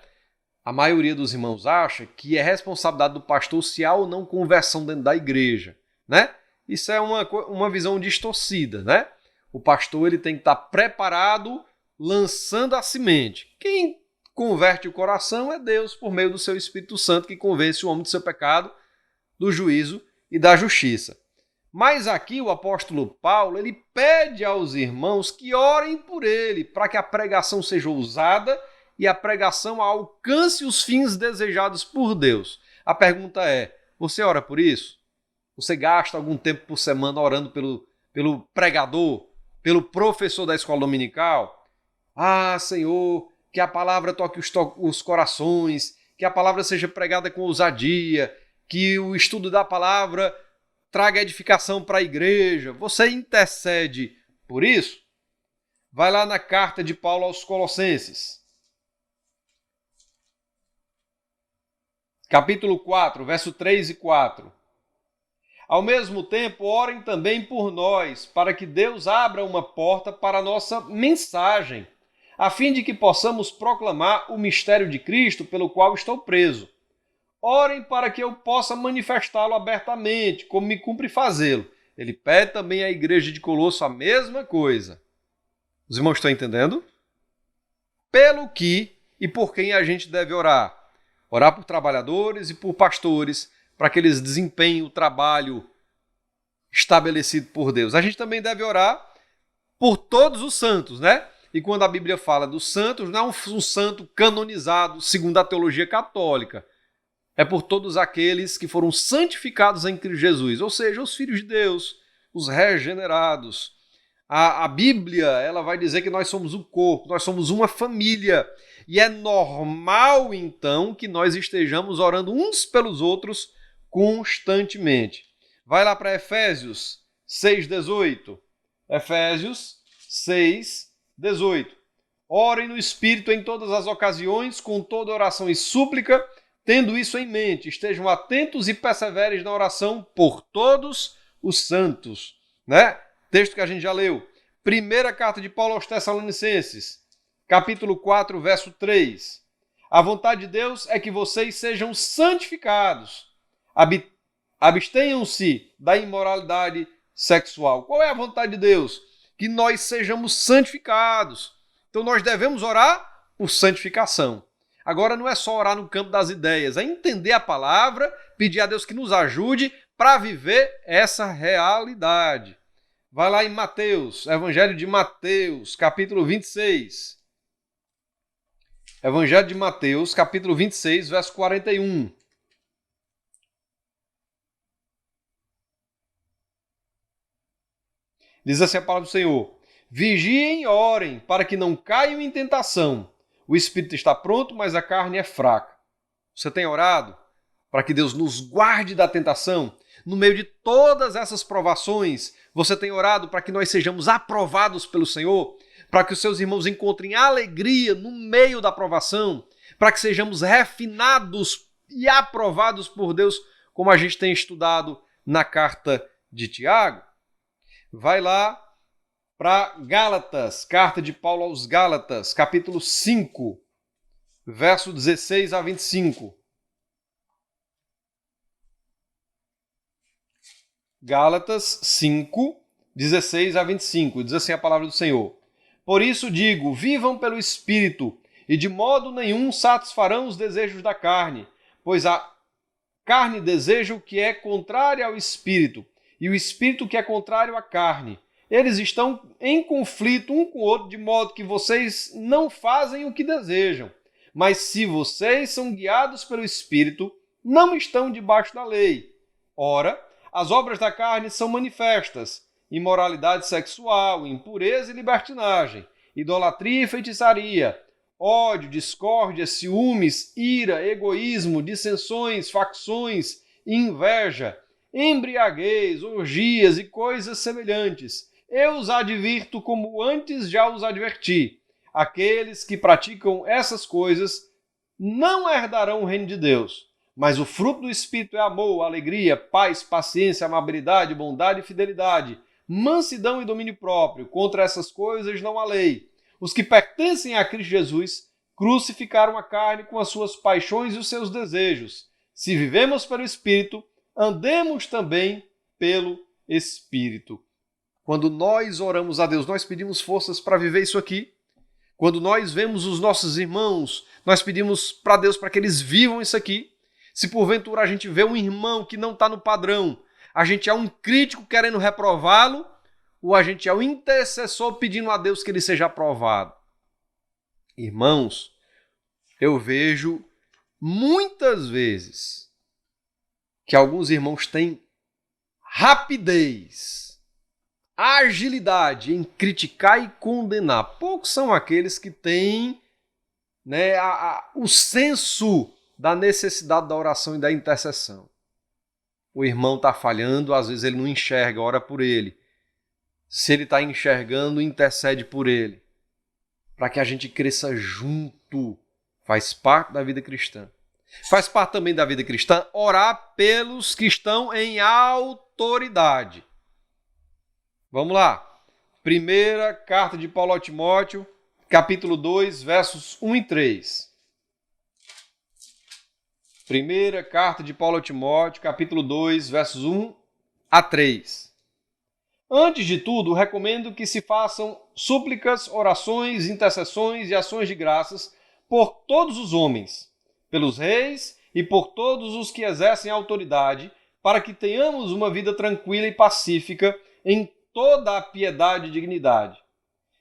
A maioria dos irmãos acha que é responsabilidade do pastor se há ou não conversão dentro da igreja, né? Isso é uma visão distorcida, né? O pastor ele tem que estar preparado, lançando a semente. Quem converte o coração é Deus, por meio do seu Espírito Santo, que convence o homem do seu pecado, do juízo e da justiça. Mas aqui o apóstolo Paulo, ele pede aos irmãos que orem por ele, para que a pregação seja ousada e a pregação alcance os fins desejados por Deus. A pergunta é, você ora por isso? Você gasta algum tempo por semana orando pelo pregador, pelo professor da escola dominical? Ah, Senhor, que a palavra toque os corações, que a palavra seja pregada com ousadia, que o estudo da palavra traga edificação para a igreja. Você intercede por isso? Vai lá na carta de Paulo aos Colossenses. Capítulo 4, verso 3 e 4. Ao mesmo tempo, orem também por nós, para que Deus abra uma porta para a nossa mensagem, a fim de que possamos proclamar o mistério de Cristo pelo qual estou preso. Orem para que eu possa manifestá-lo abertamente, como me cumpre fazê-lo. Ele pede também à igreja de Colosso a mesma coisa. Os irmãos estão entendendo? Pelo que e por quem a gente deve orar? Orar por trabalhadores e por pastores, para que eles desempenhem o trabalho estabelecido por Deus. A gente também deve orar por todos os santos, né? E quando a Bíblia fala dos santos, não é um santo canonizado segundo a teologia católica. É por todos aqueles que foram santificados em Cristo Jesus, ou seja, os filhos de Deus, os regenerados. A Bíblia, ela vai dizer que nós somos um corpo, nós somos uma família. E é normal, então, que nós estejamos orando uns pelos outros constantemente. Vai lá para Efésios 6,18. Efésios 6,18. Orem no Espírito em todas as ocasiões, com toda oração e súplica, tendo isso em mente, estejam atentos e perseverem na oração por todos os santos. Né? Texto que a gente já leu. Primeira carta de Paulo aos Tessalonicenses, capítulo 4, verso 3. A vontade de Deus é que vocês sejam santificados. Abstenham-se da imoralidade sexual. Qual é a vontade de Deus? Que nós sejamos santificados. Então nós devemos orar por santificação. Agora não é só orar no campo das ideias, é entender a palavra, pedir a Deus que nos ajude para viver essa realidade. Vai lá em Mateus, Evangelho de Mateus, capítulo 26. Evangelho de Mateus, capítulo 26, verso 41. Diz assim a palavra do Senhor: vigiem e orem para que não caiam em tentação. O espírito está pronto, mas a carne é fraca. Você tem orado para que Deus nos guarde da tentação? No meio de todas essas provações, você tem orado para que nós sejamos aprovados pelo Senhor? Para que os seus irmãos encontrem alegria no meio da provação? Para que sejamos refinados e aprovados por Deus, como a gente tem estudado na carta de Tiago? Vai lá para Gálatas, carta de Paulo aos Gálatas, capítulo 5, verso 16 a 25. Gálatas 5, 16 a 25. Diz assim a palavra do Senhor: por isso digo, vivam pelo Espírito, e de modo nenhum satisfarão os desejos da carne, pois a carne deseja o que é contrário ao Espírito, e o Espírito que é contrário à carne. Eles estão em conflito um com o outro, de modo que vocês não fazem o que desejam. Mas se vocês são guiados pelo Espírito, não estão debaixo da lei. Ora, as obras da carne são manifestas: imoralidade sexual, impureza e libertinagem, idolatria e feitiçaria, ódio, discórdia, ciúmes, ira, egoísmo, dissensões, facções, inveja, embriaguez, orgias e coisas semelhantes. Eu os advirto como antes já os adverti. Aqueles que praticam essas coisas não herdarão o reino de Deus. Mas o fruto do Espírito é amor, alegria, paz, paciência, amabilidade, bondade e fidelidade, mansidão e domínio próprio. Contra essas coisas não há lei. Os que pertencem a Cristo Jesus crucificaram a carne com as suas paixões e os seus desejos. Se vivemos pelo Espírito, andemos também pelo Espírito. Quando nós oramos a Deus, nós pedimos forças para viver isso aqui. Quando nós vemos os nossos irmãos, nós pedimos para Deus para que eles vivam isso aqui. Se porventura a gente vê um irmão que não está no padrão, a gente é um crítico querendo reprová-lo, ou a gente é um intercessor pedindo a Deus que ele seja aprovado. Irmãos, eu vejo muitas vezes que alguns irmãos têm rapidez, agilidade em criticar e condenar. Poucos são aqueles que têm, o senso da necessidade da oração e da intercessão. O irmão está falhando, às vezes ele não enxerga, ora por ele. Se ele está enxergando, intercede por ele. Para que a gente cresça junto. Faz parte da vida cristã. Faz parte também da vida cristã orar pelos que estão em autoridade. Vamos lá. Primeira carta de Paulo a Timóteo, capítulo 2, versos 1 e 3. Primeira carta de Paulo a Timóteo, capítulo 2, versos 1 a 3. Antes de tudo, recomendo que se façam súplicas, orações, intercessões e ações de graças por todos os homens, pelos reis e por todos os que exercem autoridade, para que tenhamos uma vida tranquila e pacífica em toda a piedade e dignidade.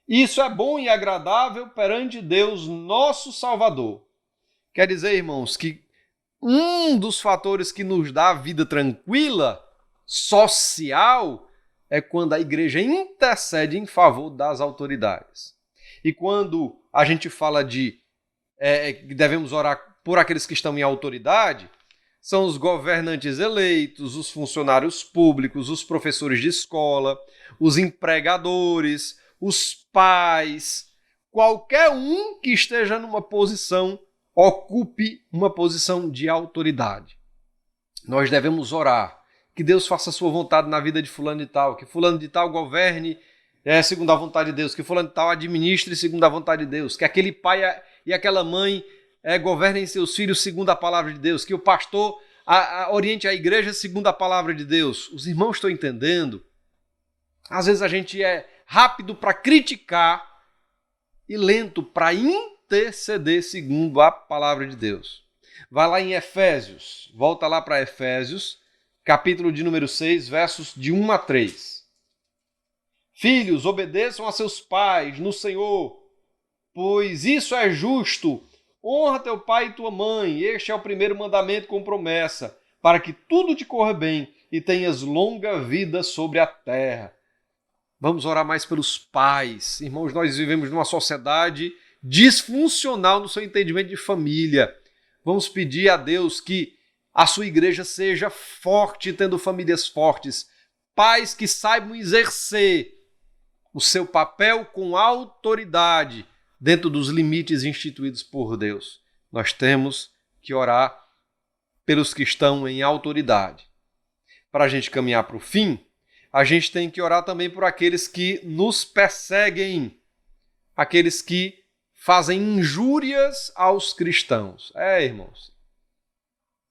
Isso é bom e agradável perante Deus, nosso Salvador. Quer dizer, irmãos, que um dos fatores que nos dá a vida tranquila, social, é quando a igreja intercede em favor das autoridades. E quando a gente fala de que devemos orar por aqueles que estão em autoridade, são os governantes eleitos, os funcionários públicos, os professores de escola, os empregadores, os pais, qualquer um que esteja numa posição, ocupe uma posição de autoridade. Nós devemos orar, que Deus faça a sua vontade na vida de fulano de tal, que fulano de tal governe segundo a vontade de Deus, que fulano de tal administre segundo a vontade de Deus, que aquele pai e aquela mãe governem seus filhos segundo a palavra de Deus, que o pastor oriente a igreja segundo a palavra de Deus. Os irmãos estão entendendo? Às vezes a gente é rápido para criticar e lento para interceder segundo a palavra de Deus. Vai lá em Efésios, volta lá para Efésios, capítulo de número 6, versos de 1 a 3. Filhos, obedeçam a seus pais no Senhor, pois isso é justo. Honra teu pai e tua mãe, este é o primeiro mandamento com promessa, para que tudo te corra bem e tenhas longa vida sobre a terra. Vamos orar mais pelos pais. Irmãos, nós vivemos numa sociedade disfuncional no seu entendimento de família. Vamos pedir a Deus que a sua igreja seja forte, tendo famílias fortes, pais que saibam exercer o seu papel com autoridade dentro dos limites instituídos por Deus. Nós temos que orar pelos que estão em autoridade. Para a gente caminhar para o fim, a gente tem que orar também por aqueles que nos perseguem, aqueles que fazem injúrias aos cristãos. Irmãos,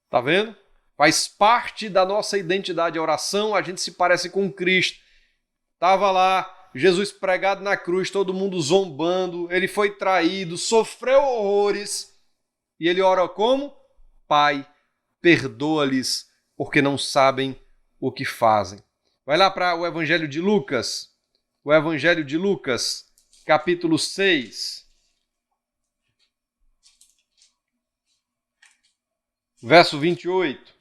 tá vendo? Faz parte da nossa identidade a oração, a gente se parece com Cristo. Estava lá Jesus pregado na cruz, todo mundo zombando, ele foi traído, sofreu horrores, e ele ora como? Pai, perdoa-lhes, porque não sabem o que fazem. Vai lá para o Evangelho de Lucas, capítulo 6, verso 28.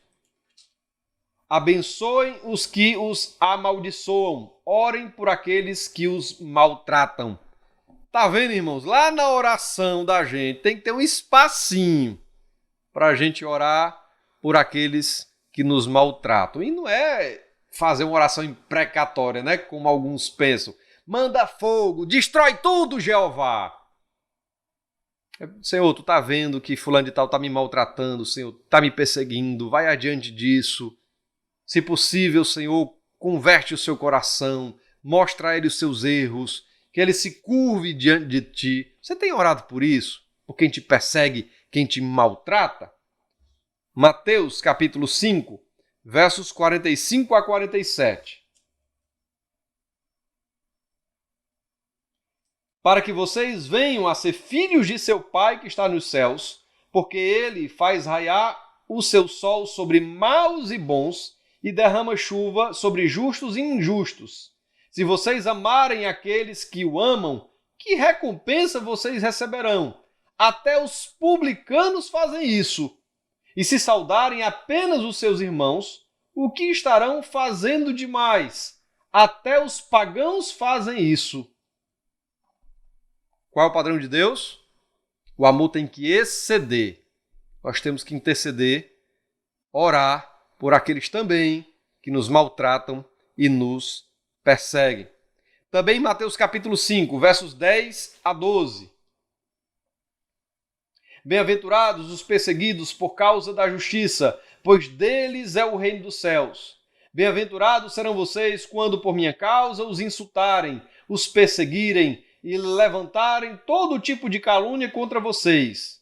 Abençoem os que os amaldiçoam, orem por aqueles que os maltratam. Tá vendo, irmãos? Lá na oração da gente tem que ter um espacinho para a gente orar por aqueles que nos maltratam. E não é fazer uma oração imprecatória, né? Como alguns pensam. Manda fogo, destrói tudo, Jeová. Senhor, tu tá vendo que fulano de tal tá me maltratando, Senhor, tá me perseguindo, vai adiante disso. Se possível, Senhor, converte o seu coração, mostra a ele os seus erros, que ele se curve diante de ti. Você tem orado por isso? Por quem te persegue, quem te maltrata? Mateus, capítulo 5, versos 45 a 47. Para que vocês venham a ser filhos de seu Pai que está nos céus, porque ele faz raiar o seu sol sobre maus e bons, e derrama chuva sobre justos e injustos. Se vocês amarem aqueles que o amam, que recompensa vocês receberão? Até os publicanos fazem isso. E se saudarem apenas os seus irmãos, o que estarão fazendo demais? Até os pagãos fazem isso. Qual é o padrão de Deus? O amor tem que exceder. Nós temos que interceder, orar por aqueles também que nos maltratam e nos perseguem. Também em Mateus capítulo 5, versos 10 a 12. Bem-aventurados os perseguidos por causa da justiça, pois deles é o reino dos céus. Bem-aventurados serão vocês quando por minha causa os insultarem, os perseguirem e levantarem todo tipo de calúnia contra vocês.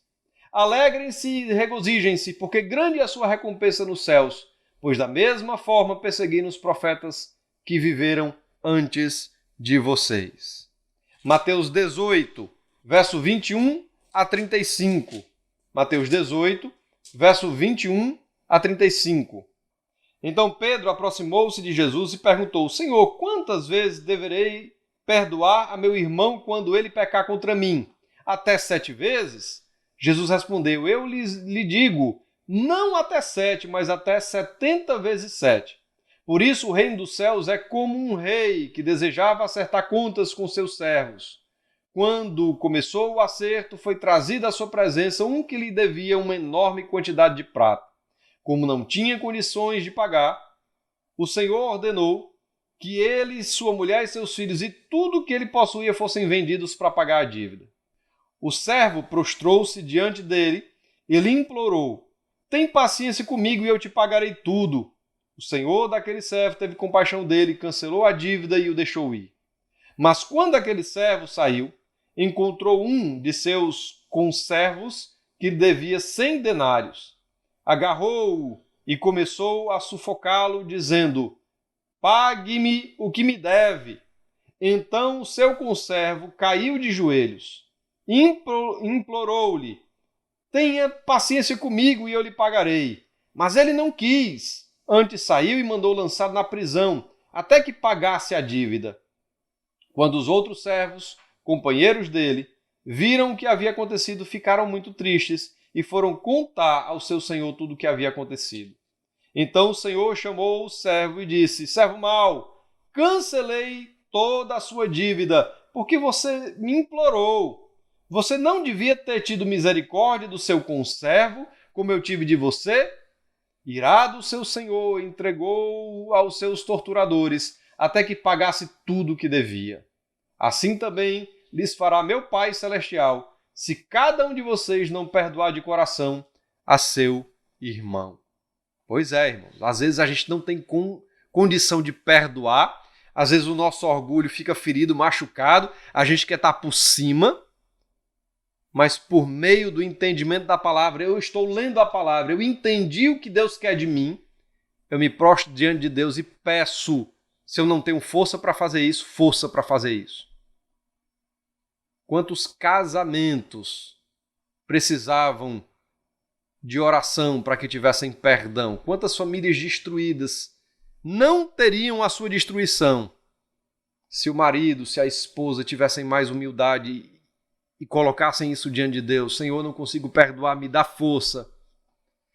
Alegrem-se e regozijem-se, porque grande é a sua recompensa nos céus, pois da mesma forma perseguiram os profetas que viveram antes de vocês. Mateus 18, verso 21 a 35. Mateus 18, verso 21 a 35. Então Pedro aproximou-se de Jesus e perguntou: Senhor, quantas vezes deverei perdoar a meu irmão quando ele pecar contra mim? Até 7 vezes? Jesus respondeu, eu lhe digo, não até 7, mas até 70 vezes 7. Por isso o reino dos céus é como um rei que desejava acertar contas com seus servos. Quando começou o acerto, foi trazido à sua presença um que lhe devia uma enorme quantidade de prata. Como não tinha condições de pagar, o Senhor ordenou que ele, sua mulher e seus filhos e tudo que ele possuía fossem vendidos para pagar a dívida. O servo prostrou-se diante dele e lhe implorou, tem paciência comigo e eu te pagarei tudo. O senhor daquele servo teve compaixão dele, cancelou a dívida e o deixou ir. Mas quando aquele servo saiu, encontrou um de seus conservos que lhe devia 100 denários. Agarrou-o e começou a sufocá-lo, dizendo, pague-me o que me deve. Então o seu conservo caiu de joelhos, implorou-lhe, tenha paciência comigo e eu lhe pagarei. Mas ele não quis, antes saiu e mandou lançar na prisão, até que pagasse a dívida. Quando os outros servos, companheiros dele, viram o que havia acontecido, ficaram muito tristes e foram contar ao seu senhor tudo o que havia acontecido. Então o senhor chamou o servo e disse, servo mau, cancelei toda a sua dívida, porque você me implorou. Você não devia ter tido misericórdia do seu conservo, como eu tive de você? Irado, seu senhor entregou-o aos seus torturadores, até que pagasse tudo o que devia. Assim também lhes fará meu Pai Celestial, se cada um de vocês não perdoar de coração a seu irmão. Pois é, irmãos, às vezes a gente não tem condição de perdoar, às vezes o nosso orgulho fica ferido, machucado, a gente quer estar por cima, mas por meio do entendimento da palavra, eu estou lendo a palavra, eu entendi o que Deus quer de mim, eu me prostro diante de Deus e peço, se eu não tenho força para fazer isso, força para fazer isso. Quantos casamentos precisavam de oração para que tivessem perdão? Quantas famílias destruídas não teriam a sua destruição se o marido, se a esposa tivessem mais humildade e colocassem isso diante de Deus? Senhor, não consigo perdoar, me dá força.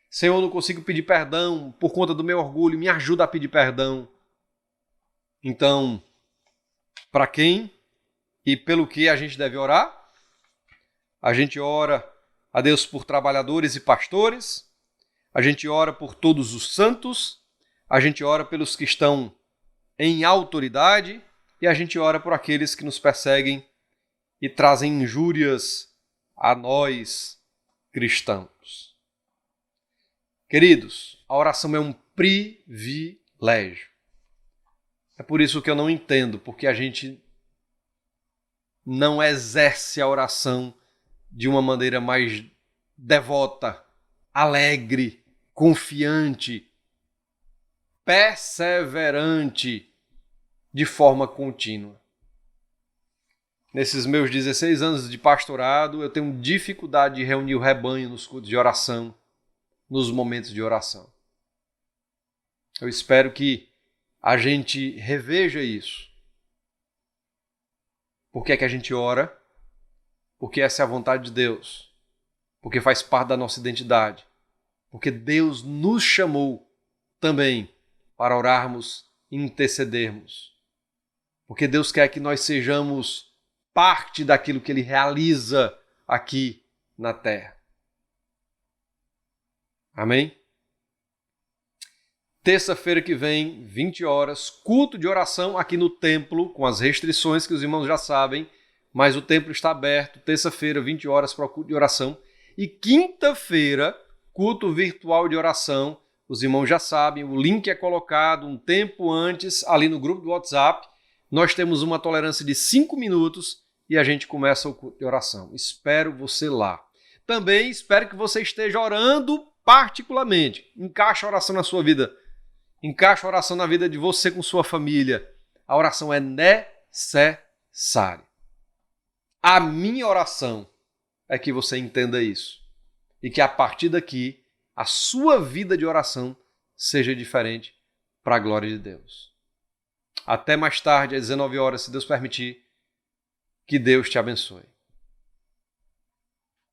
Senhor, não consigo pedir perdão por conta do meu orgulho, me ajuda a pedir perdão. Então, para quem e pelo que a gente deve orar? A gente ora a Deus por trabalhadores e pastores, a gente ora por todos os santos, a gente ora pelos que estão em autoridade e a gente ora por aqueles que nos perseguem e trazem injúrias a nós cristãos. Queridos, a oração é um privilégio. É por isso que eu não entendo, porque a gente não exerce a oração de uma maneira mais devota, alegre, confiante, perseverante, de forma contínua. Nesses meus 16 anos de pastorado, eu tenho dificuldade de reunir o rebanho nos cultos de oração, nos momentos de oração. Eu espero que a gente reveja isso. Por que é que a gente ora? Porque essa é a vontade de Deus. Porque faz parte da nossa identidade. Porque Deus nos chamou também para orarmos e intercedermos. Porque Deus quer que nós sejamos parte daquilo que Ele realiza aqui na terra. Amém? Terça-feira que vem, 20 horas, culto de oração aqui no templo, com as restrições que os irmãos já sabem, mas o templo está aberto. Terça-feira, 20 horas para o culto de oração. E quinta-feira, culto virtual de oração. Os irmãos já sabem, o link é colocado um tempo antes ali no grupo do WhatsApp. Nós temos uma tolerância de 5 minutos e a gente começa o culto de oração. Espero você lá. Também espero que você esteja orando particularmente. Encaixa a oração na sua vida. Encaixa a oração na vida de você com sua família. A oração é necessária. A minha oração é que você entenda isso. E que a partir daqui, a sua vida de oração seja diferente para a glória de Deus. Até mais tarde, às 19 horas, se Deus permitir. Que Deus te abençoe.